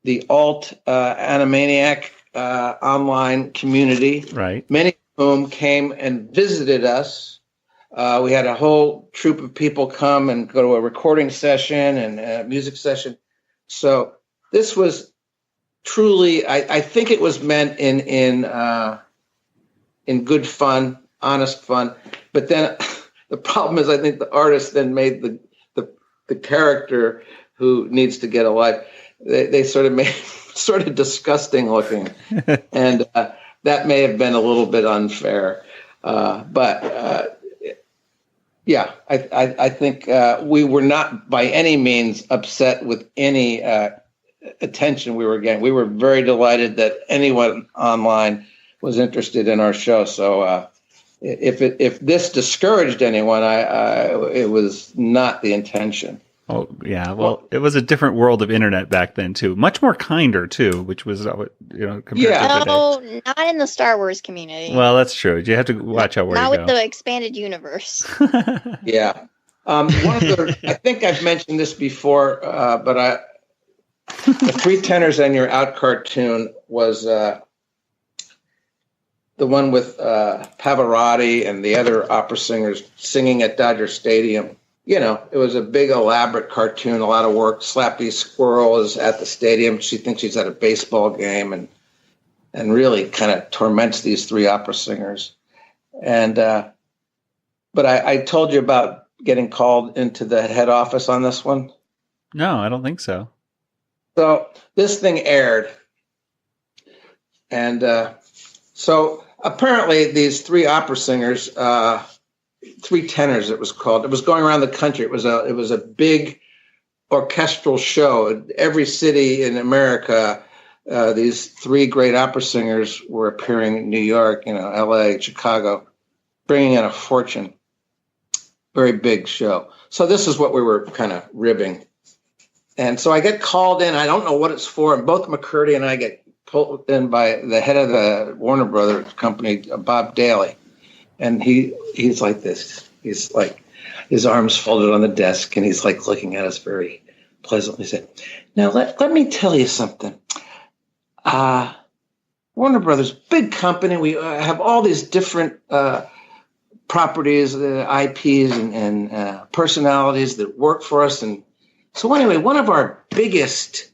the alt Animaniac online community. Right. Many of whom came and visited us. We had a whole troop of people come and go to a recording session and a music session. So this was truly, I think it was meant in good fun, honest fun. But then the problem is, I think the artist then made the character who needs to get a life. They sort of made sort of disgusting looking, and that may have been a little bit unfair. But I think we were not by any means upset with any attention we were getting. We were very delighted that anyone online was interested in our show. So if this discouraged anyone, it was not the intention. Oh yeah, well, it was a different world of internet back then too. Much more kinder too, which was compared to today. No, not in the Star Wars community. Well, that's true. You have to watch out where not you with go. the expanded universe. Yeah, one of the I think I've mentioned this before, but the Three Tenors and Your Out cartoon was the one with Pavarotti and the other opera singers singing at Dodger Stadium. You know, it was a big, elaborate cartoon, a lot of work. Slappy Squirrel is at the stadium. She thinks she's at a baseball game and really kind of torments these three opera singers. And but I told you about getting called into the head office on this one. No, I don't think so. So this thing aired. And so apparently these three opera singers, three tenors it was called, it was going around the country. It was a big orchestral show. Every city in America, these three great opera singers were appearing in New York, LA, Chicago, bringing in a fortune. Very big show. So this is what we were kind of ribbing. And so I get called in. I don't know what it's for. And both McCurdy and I get pulled in by the head of the Warner Brothers company, Bob Daly. And he's like this. He's like, his arms folded on the desk, and he's like looking at us very pleasantly. He said, "Now let me tell you something. Warner Brothers, big company. We have all these different properties, IPs, and personalities that work for us. And so anyway, one of our biggest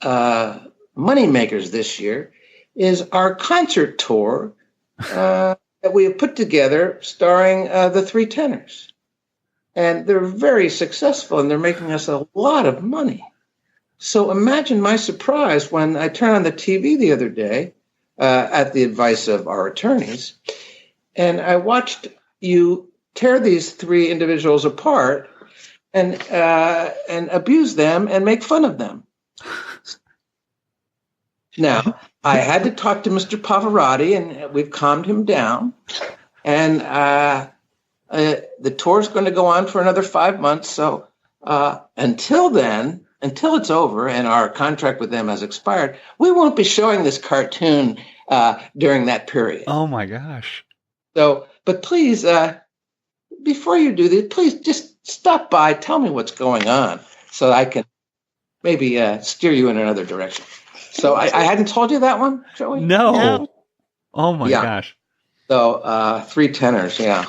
money makers this year is our concert tour that we have put together starring the three tenors. And they're very successful, and they're making us a lot of money. So imagine my surprise when I turned on the TV the other day at the advice of our attorneys, and I watched you tear these three individuals apart and abuse them and make fun of them." Now, I had to talk to Mr. Pavarotti, and we've calmed him down. And the tour's going to go on for another 5 months. So until then, until it's over and our contract with them has expired, we won't be showing this cartoon during that period. Oh, my gosh. So, but please, before you do this, please just stop by, tell me what's going on so I can maybe steer you in another direction. So I hadn't told you that one, Joey? No. Oh, my gosh. So three tenors, yeah.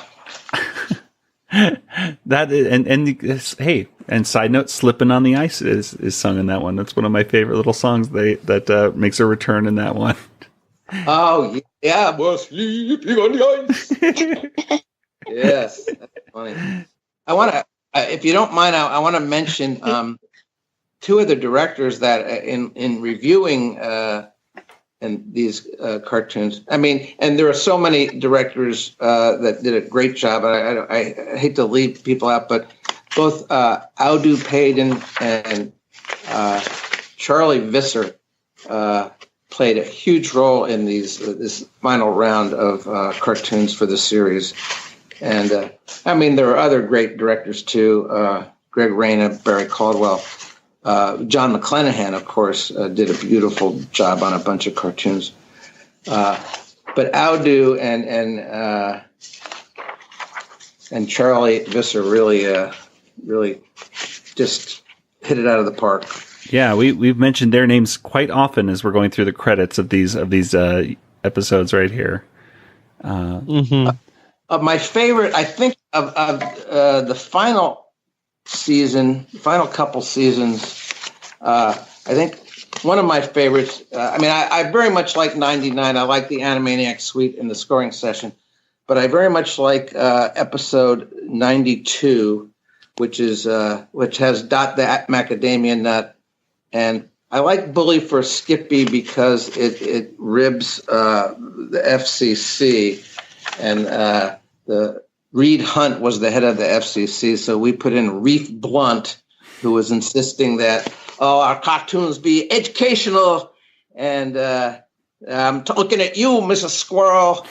That is, hey, and side note, "Slippin' on the Ice" is sung in that one. That's one of my favorite little songs that makes a return in that one. Oh, yeah, we're sleeping on the ice. Yes, that's funny. I want to, if you don't mind, I want to mention two of the directors that in reviewing and these cartoons. I mean, and there are so many directors that did a great job. I hate to leave people out, but both Audu Payden and Charlie Visser played a huge role in this final round of cartoons for the series. And I mean, there are other great directors too. Greg Rayna, Barry Caldwell. John McClanahan, of course, did a beautiful job on a bunch of cartoons. But Audu and Charlie Visser really just hit it out of the park. Yeah, we've mentioned their names quite often as we're going through the credits of these episodes right here. My favorite, I think, of the final couple seasons, I think one of my favorites, I very much like 99. I like the Animaniacs suite in the scoring session, but I very much like episode 92, which has Dot the Macadamia Nut. And I like Bully for Skippy because it ribs the FCC, and the Reed Hunt was the head of the FCC, so we put in Reef Blunt, who was insisting that our cartoons be educational. And I'm looking at you, Mrs. Squirrel.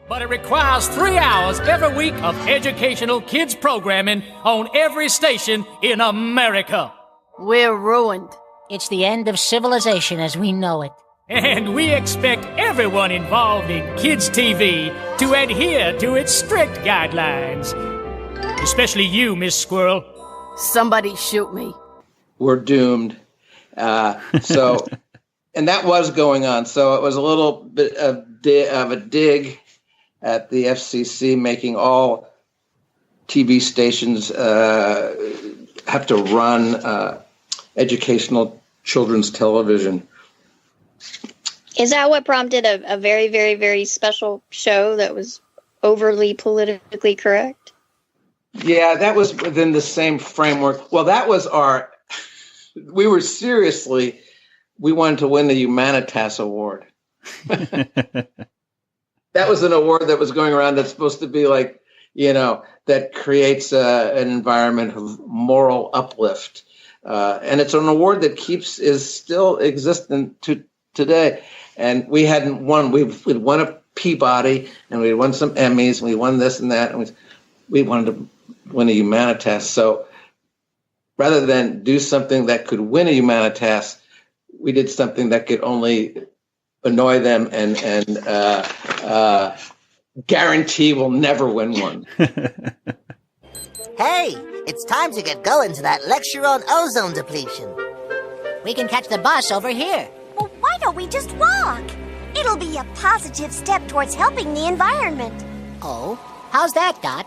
But it requires 3 hours every week of educational kids programming on every station in America. We're ruined. It's the end of civilization as we know it. And we expect everyone involved in kids' TV to adhere to its strict guidelines. Especially you, Miss Squirrel. Somebody shoot me. We're doomed. So and that was going on. So it was a little bit of a dig at the FCC, making all TV stations have to run educational children's television. Is that what prompted a very, very, very special show that was overly politically correct? Yeah, that was within the same framework. Well, that was we wanted to win the Humanitas Award. That was an award that was going around that's supposed to be like, that creates an environment of moral uplift. And it's an award that is still existent today. And we hadn't won. We'd won a Peabody, and we won some Emmys, and we won this and that, and we wanted to win a Humanitas. So rather than do something that could win a Humanitas, we did something that could only annoy them and guarantee we'll never win one. Hey, it's time to get going to that lecture on ozone depletion. We can catch the bus over here. Well, why don't we just walk? It'll be a positive step towards helping the environment. Oh, how's that, Dot?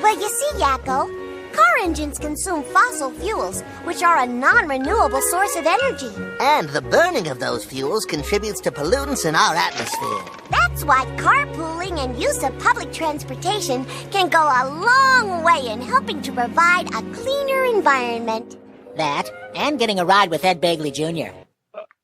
Well, you see, Yakko, car engines consume fossil fuels, which are a non-renewable source of energy. And the burning of those fuels contributes to pollutants in our atmosphere. That's why carpooling and use of public transportation can go a long way in helping to provide a cleaner environment. That, and getting a ride with Ed Begley Jr.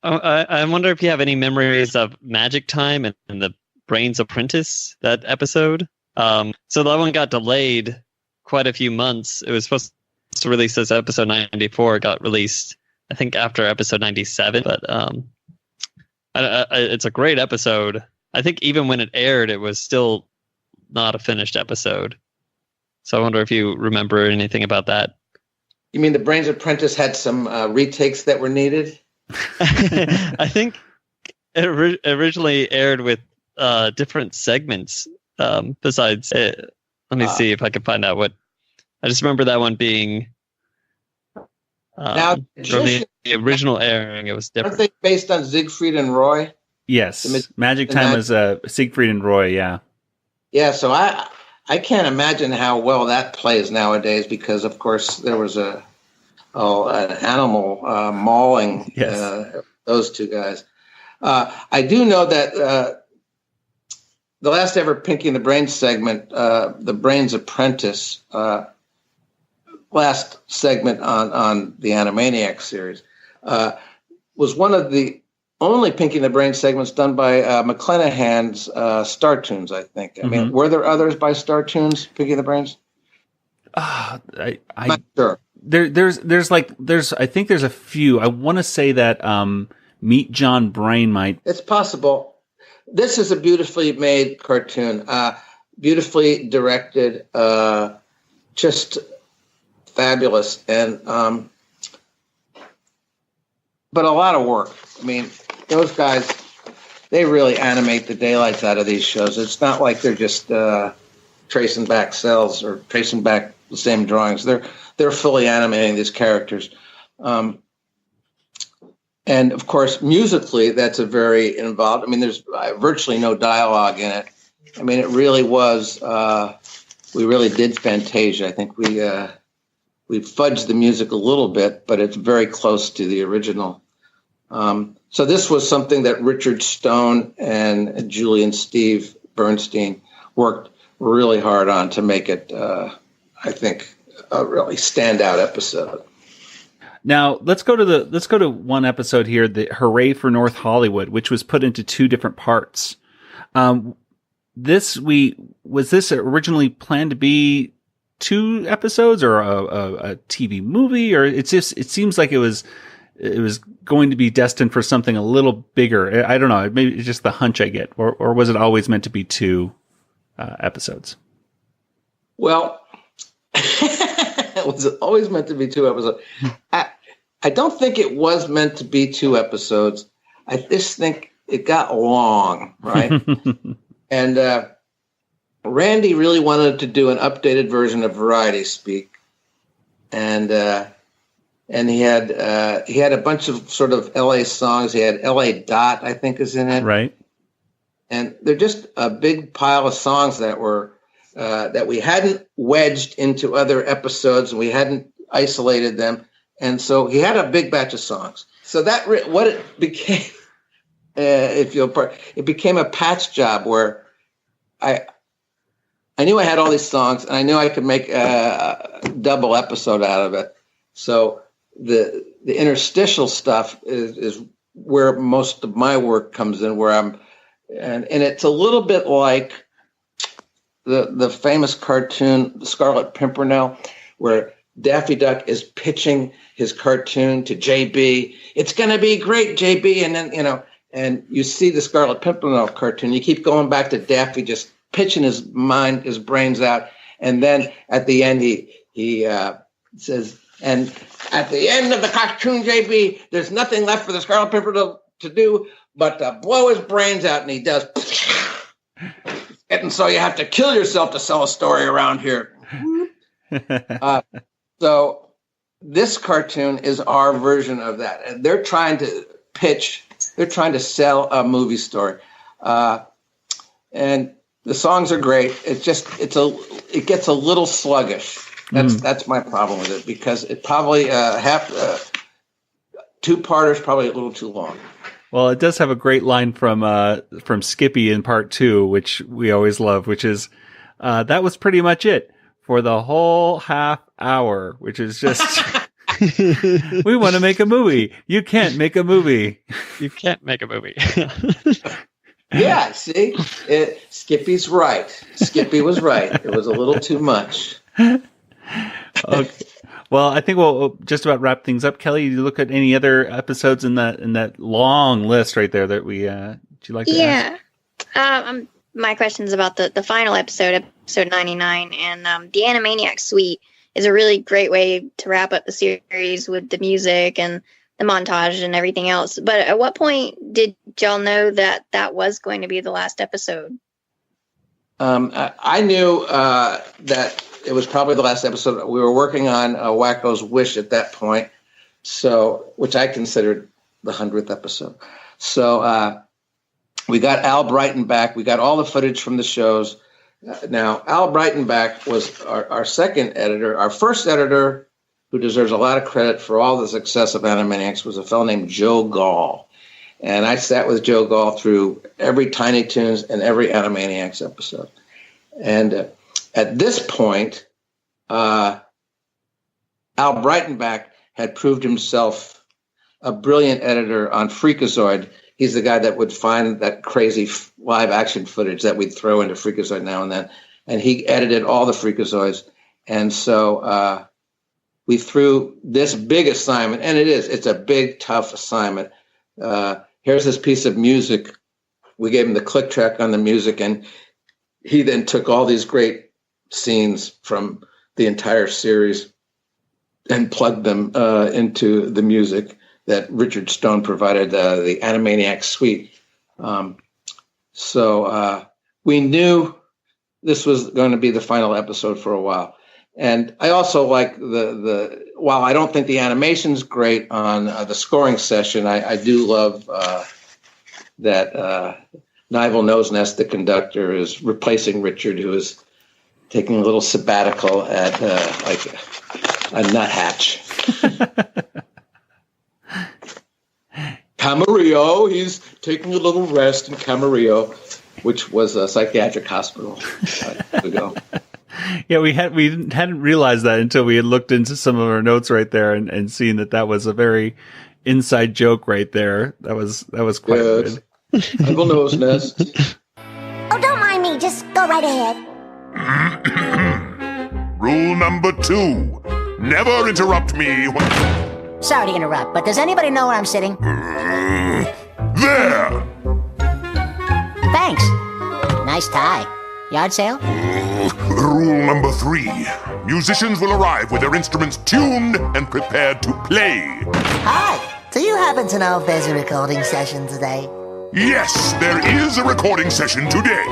I wonder if you have any memories of Magic Time and the Brains Apprentice, that episode. So that one got delayed quite a few months. It was supposed to release as episode 94. It got released, I think, after episode 97. But it's a great episode. I think even when it aired, it was still not a finished episode. So I wonder if you remember anything about that. You mean the Brains Apprentice had some retakes that were needed? I think it originally aired with different segments besides it. Let me see if I can find out what. I just remember that one being now, from the original airing. It was different. Aren't they based on Siegfried and Roy? Yes, Magic Time was Siegfried and Roy. Yeah, yeah. So I can't imagine how well that plays nowadays because, of course, there was an animal mauling those two guys. I do know that the last ever Pinky and the Brain segment, The Brains Apprentice, last segment on the Animaniacs series, was one of the only Pinky and the Brain segments done by McClanahan's Star Tunes, I think. I mean, were there others by Star Tunes, Pinky and the Brains? I'm not sure. There's I think there's a few. I want to say that Meet John Brain might. It's possible. This is a beautifully made cartoon, beautifully directed, just fabulous, and but a lot of work. I mean, those guys, they really animate the daylights out of these shows. It's not like they're just tracing back cells or tracing back the same drawings. They're fully animating these characters. And of course, musically, that's a very involved. I mean, there's virtually no dialogue in it. I mean, it really was. We really did Fantasia. I think we fudged the music a little bit, but it's very close to the original. So this was something that Richard Stone and Julian Steve Bernstein worked really hard on to make it, I think, a really standout episode. Now let's go to one episode here, the Hooray for North Hollywood, which was put into two different parts. Was this originally planned to be 2 episodes or a TV movie, or it seems like it was going to be destined for something a little bigger. I don't know. Maybe it's just the hunch I get, or was it always meant to be 2 episodes? Well, was it always meant to be 2 episodes? I don't think it was meant to be 2 episodes. I just think it got long, right? And Randy really wanted to do an updated version of Variety Speak. And and he had a bunch of sort of LA songs. He had LA Dot, I think, is in it. Right. And they're just a big pile of songs that were that we hadn't wedged into other episodes, and we hadn't isolated them. And so he had a big batch of songs. So that what it became, it became a patch job where I knew I had all these songs, and I knew I could make a double episode out of it. So the interstitial stuff is where most of my work comes in, where I'm, and it's a little bit like the famous cartoon The Scarlet Pimpernel, where Daffy Duck is pitching his cartoon to JB. It's going to be great, JB. And then, and you see the Scarlet Pimpernel cartoon. You keep going back to Daffy just pitching his brains out. And then at the end, he says, and at the end of the cartoon, JB, there's nothing left for the Scarlet Pimpernel to do but to blow his brains out. And he does. And so you have to kill yourself to sell a story around here. So this cartoon is our version of that. And they're trying to sell a movie story. And the songs are great. It gets a little sluggish. That's my problem with it, because it probably two-parter is probably a little too long. Well, it does have a great line from Skippy in part 2, which we always love, which is, that was pretty much it for the whole half hour, which is just, we want to make a movie. You can't make a movie. You can't make a movie. Yeah, see? Skippy's right. Skippy was right. It was a little too much. Okay. Well, I think we'll just about wrap things up. Kelly, you look at any other episodes in that long list right there that we, do you like to ask? Yeah. My question's about the final episode 99, and the Animaniacs suite is a really great way to wrap up the series with the music and the montage and everything else. But at what point did y'all know that was going to be the last episode? I knew that it was probably the last episode. We were working on Wacko's Wish at that point, so which I considered the 100th episode. So we got Al Brighton back. We got all the footage from the shows. Now, Al Breitenbach was our second editor. Our first editor, who deserves a lot of credit for all the success of Animaniacs, was a fellow named Joe Gall. And I sat with Joe Gall through every Tiny Toons and every Animaniacs episode. And at this point, Al Breitenbach had proved himself a brilliant editor on Freakazoid. He's the guy that would find that crazy live action footage that we'd throw into Freakazoid now and then. And he edited all the Freakazoids. And so we threw this big assignment, and it's a big, tough assignment. Here's this piece of music. We gave him the click track on the music, and he then took all these great scenes from the entire series and plugged them into the music that Richard Stone provided, the Animaniacs suite. So we knew this was going to be the final episode for a while. And I also like while I don't think the animation's great on the scoring session, I do love that Nivel Nosenest, the conductor, is replacing Richard, who is taking a little sabbatical at like a nuthatch. Camarillo, he's taking a little rest in Camarillo, which was a psychiatric hospital ago. Yeah, we hadn't realized that until we had looked into some of our notes right there and seen that was a very inside joke right there. That was quite good. Uncle Nose Nest. Oh, don't mind me. Just go right ahead. Rule number 2: never interrupt me. Sorry to interrupt, but does anybody know where I'm sitting? There. Thanks. Nice tie. Yard sale? Rule number 3: musicians will arrive with their instruments tuned and prepared to play. Hi. Do you happen to know if there's a recording session today? Yes, there is a recording session today.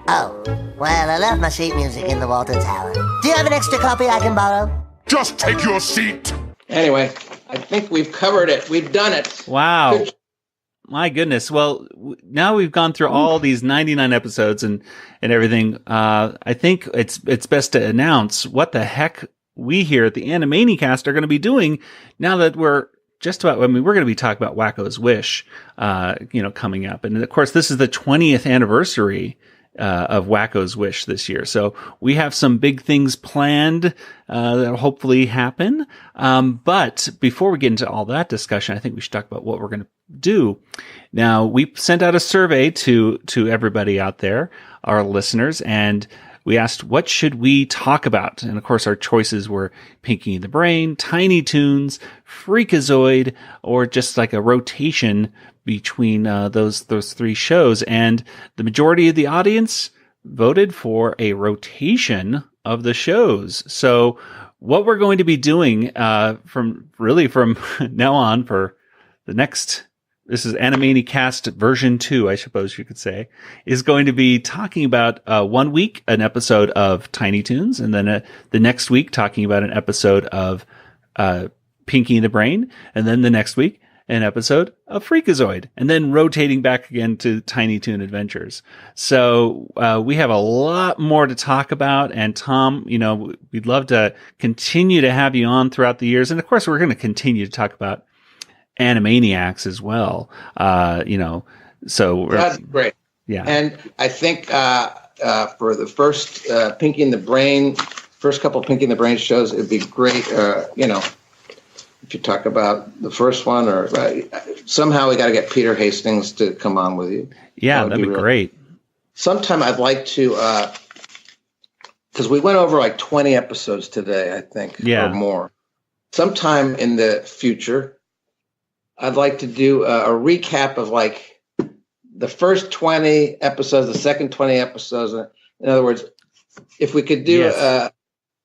Oh, well, I left my sheet music in the water tower. Do you have an extra copy I can borrow? Just take your seat. Anyway, I think we've covered it. We've done it. Wow. My goodness. Well, now we've gone through all these 99 episodes and everything. I think it's best to announce what the heck we here at the Animaniacast are going to be doing now that we're just about, we're going to be talking about Wacko's Wish, coming up. And of course, this is the 20th anniversary of Wacko's Wish this year. So we have some big things planned that'll hopefully happen. But before we get into all that discussion, I think we should talk about what we're going to do. Now, we sent out a survey to everybody out there, our listeners, and we asked, what should we talk about? And of course, our choices were Pinky and the Brain, Tiny Toons, Freakazoid, or just like a rotation between those three shows. And the majority of the audience voted for a rotation of the shows. So what we're going to be doing from now on for the next, this is Animaniacast version 2, I suppose you could say, is going to be talking about 1 week, an episode of Tiny Toons, and then the next week talking about an episode of Pinky and the Brain, and then the next week an episode of Freakazoid, and then rotating back again to Tiny Toon Adventures. So we have a lot more to talk about, and Tom, we'd love to continue to have you on throughout the years, and of course we're going to continue to talk about Animaniacs as well. So that's great. Yeah. And I think for the first Pinky and the Brain, first couple Pinky and the Brain shows, it'd be great, if you talk about the first one, or somehow we got to get Peter Hastings to come on with you. Yeah, that'd be great. Sometime I'd like to, because we went over like 20 episodes today, I think, or more. Sometime in the future, I'd like to do a recap of like the first 20 episodes, the second 20 episodes. In other words, if we could do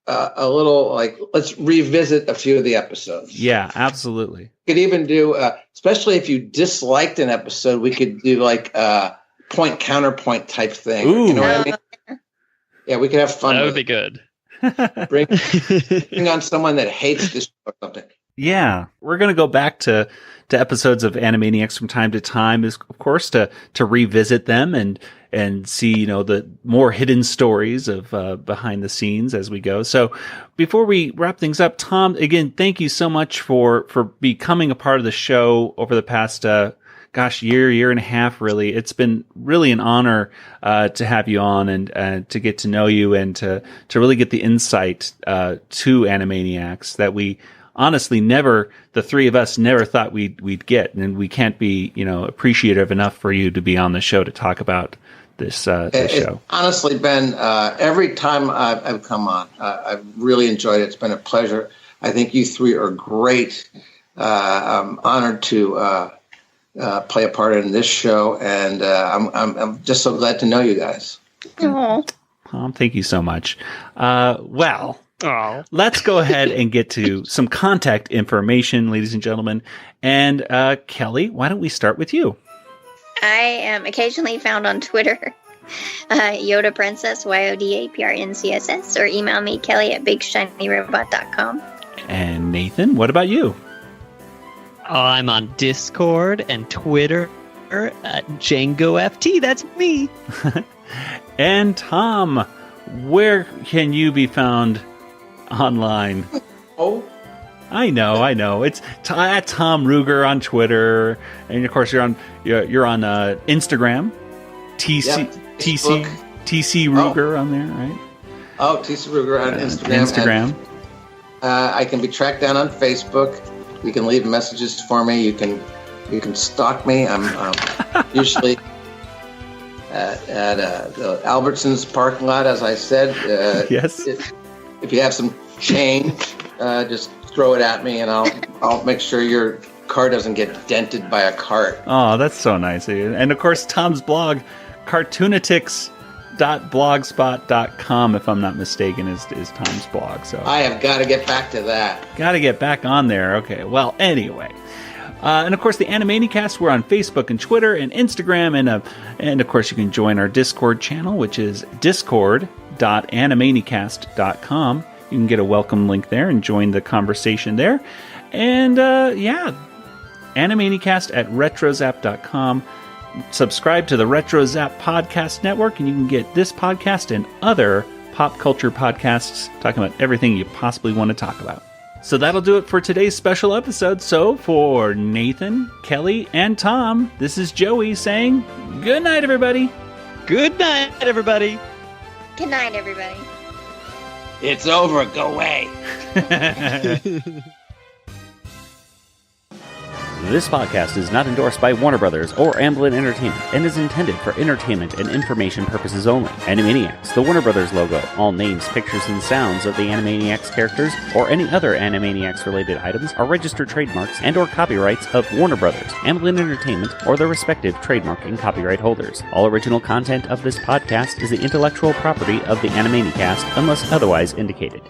a little, like, let's revisit a few of the episodes. Yeah, absolutely. We could even do, especially if you disliked an episode, we could do like a point counterpoint type thing. Ooh. You know what I mean? Yeah, we could have fun. That would be good. Bring on someone that hates this or something. Yeah, we're going to go back to episodes of Animaniacs from time to time, is of course to revisit them and see, the more hidden stories of behind the scenes as we go. So before we wrap things up, Tom, again, thank you so much for becoming a part of the show over the past year and a half, really. It's been really an honor to have you on and to get to know you and to really get the insight to Animaniacs that we honestly the three of us never thought we'd get, and we can't be, appreciative enough for you to be on the show to talk about this show. It's honestly been, every time I've come on, I've really enjoyed it. It's been a pleasure. I think you three are great. I'm honored to play a part in this show, and I'm just so glad to know you guys. Aww. Tom, thank you so much. Let's go ahead and get to some contact information, ladies and gentlemen. And Kelly, why don't we start with you? I am occasionally found on Twitter, Yoda Princess, YODAPRNCSS, or email me, Kelly@BigShinyRobot.com. And Nathan, what about you? I'm on Discord and Twitter at DjangoFT. That's me. And Tom, where can you be found online? Oh, I know. It's at Tom Ruegger on Twitter, and of course you're on Instagram, TC Ruegger on there, right? Oh, TC Ruegger on Instagram. And, I can be tracked down on Facebook. You can leave messages for me. You can stalk me. I'm usually at the Albertsons parking lot, as I said. Yes. If you have some change, just throw it at me, and I'll make sure your car doesn't get dented by a cart. Oh, that's so nice of you. And of course, Tom's blog, cartoonatics.blogspot.com, if I'm not mistaken, is Tom's blog. So I have got to get back to that. Got to get back on there. Okay. Well, anyway. And of course, the Animaniacast, we're on Facebook and Twitter and Instagram, and of course, you can join our Discord channel, which is discord.animaniacast.com. You can get a welcome link there and join the conversation there. And Animaniacast at retrozap.com. Subscribe to the RetroZap Podcast Network, and you can get this podcast and other pop culture podcasts talking about everything you possibly want to talk about. So that'll do it for today's special episode. So for Nathan, Kelly, and Tom, this is Joey saying good night, everybody. Good night, everybody. Good night, everybody. It's over. Go away. This podcast is not endorsed by Warner Brothers or Amblin Entertainment and is intended for entertainment and information purposes only. Animaniacs, the Warner Brothers logo, all names, pictures, and sounds of the Animaniacs characters or any other Animaniacs-related items are registered trademarks and or copyrights of Warner Brothers, Amblin Entertainment, or their respective trademark and copyright holders. All original content of this podcast is the intellectual property of the Animaniacast unless otherwise indicated.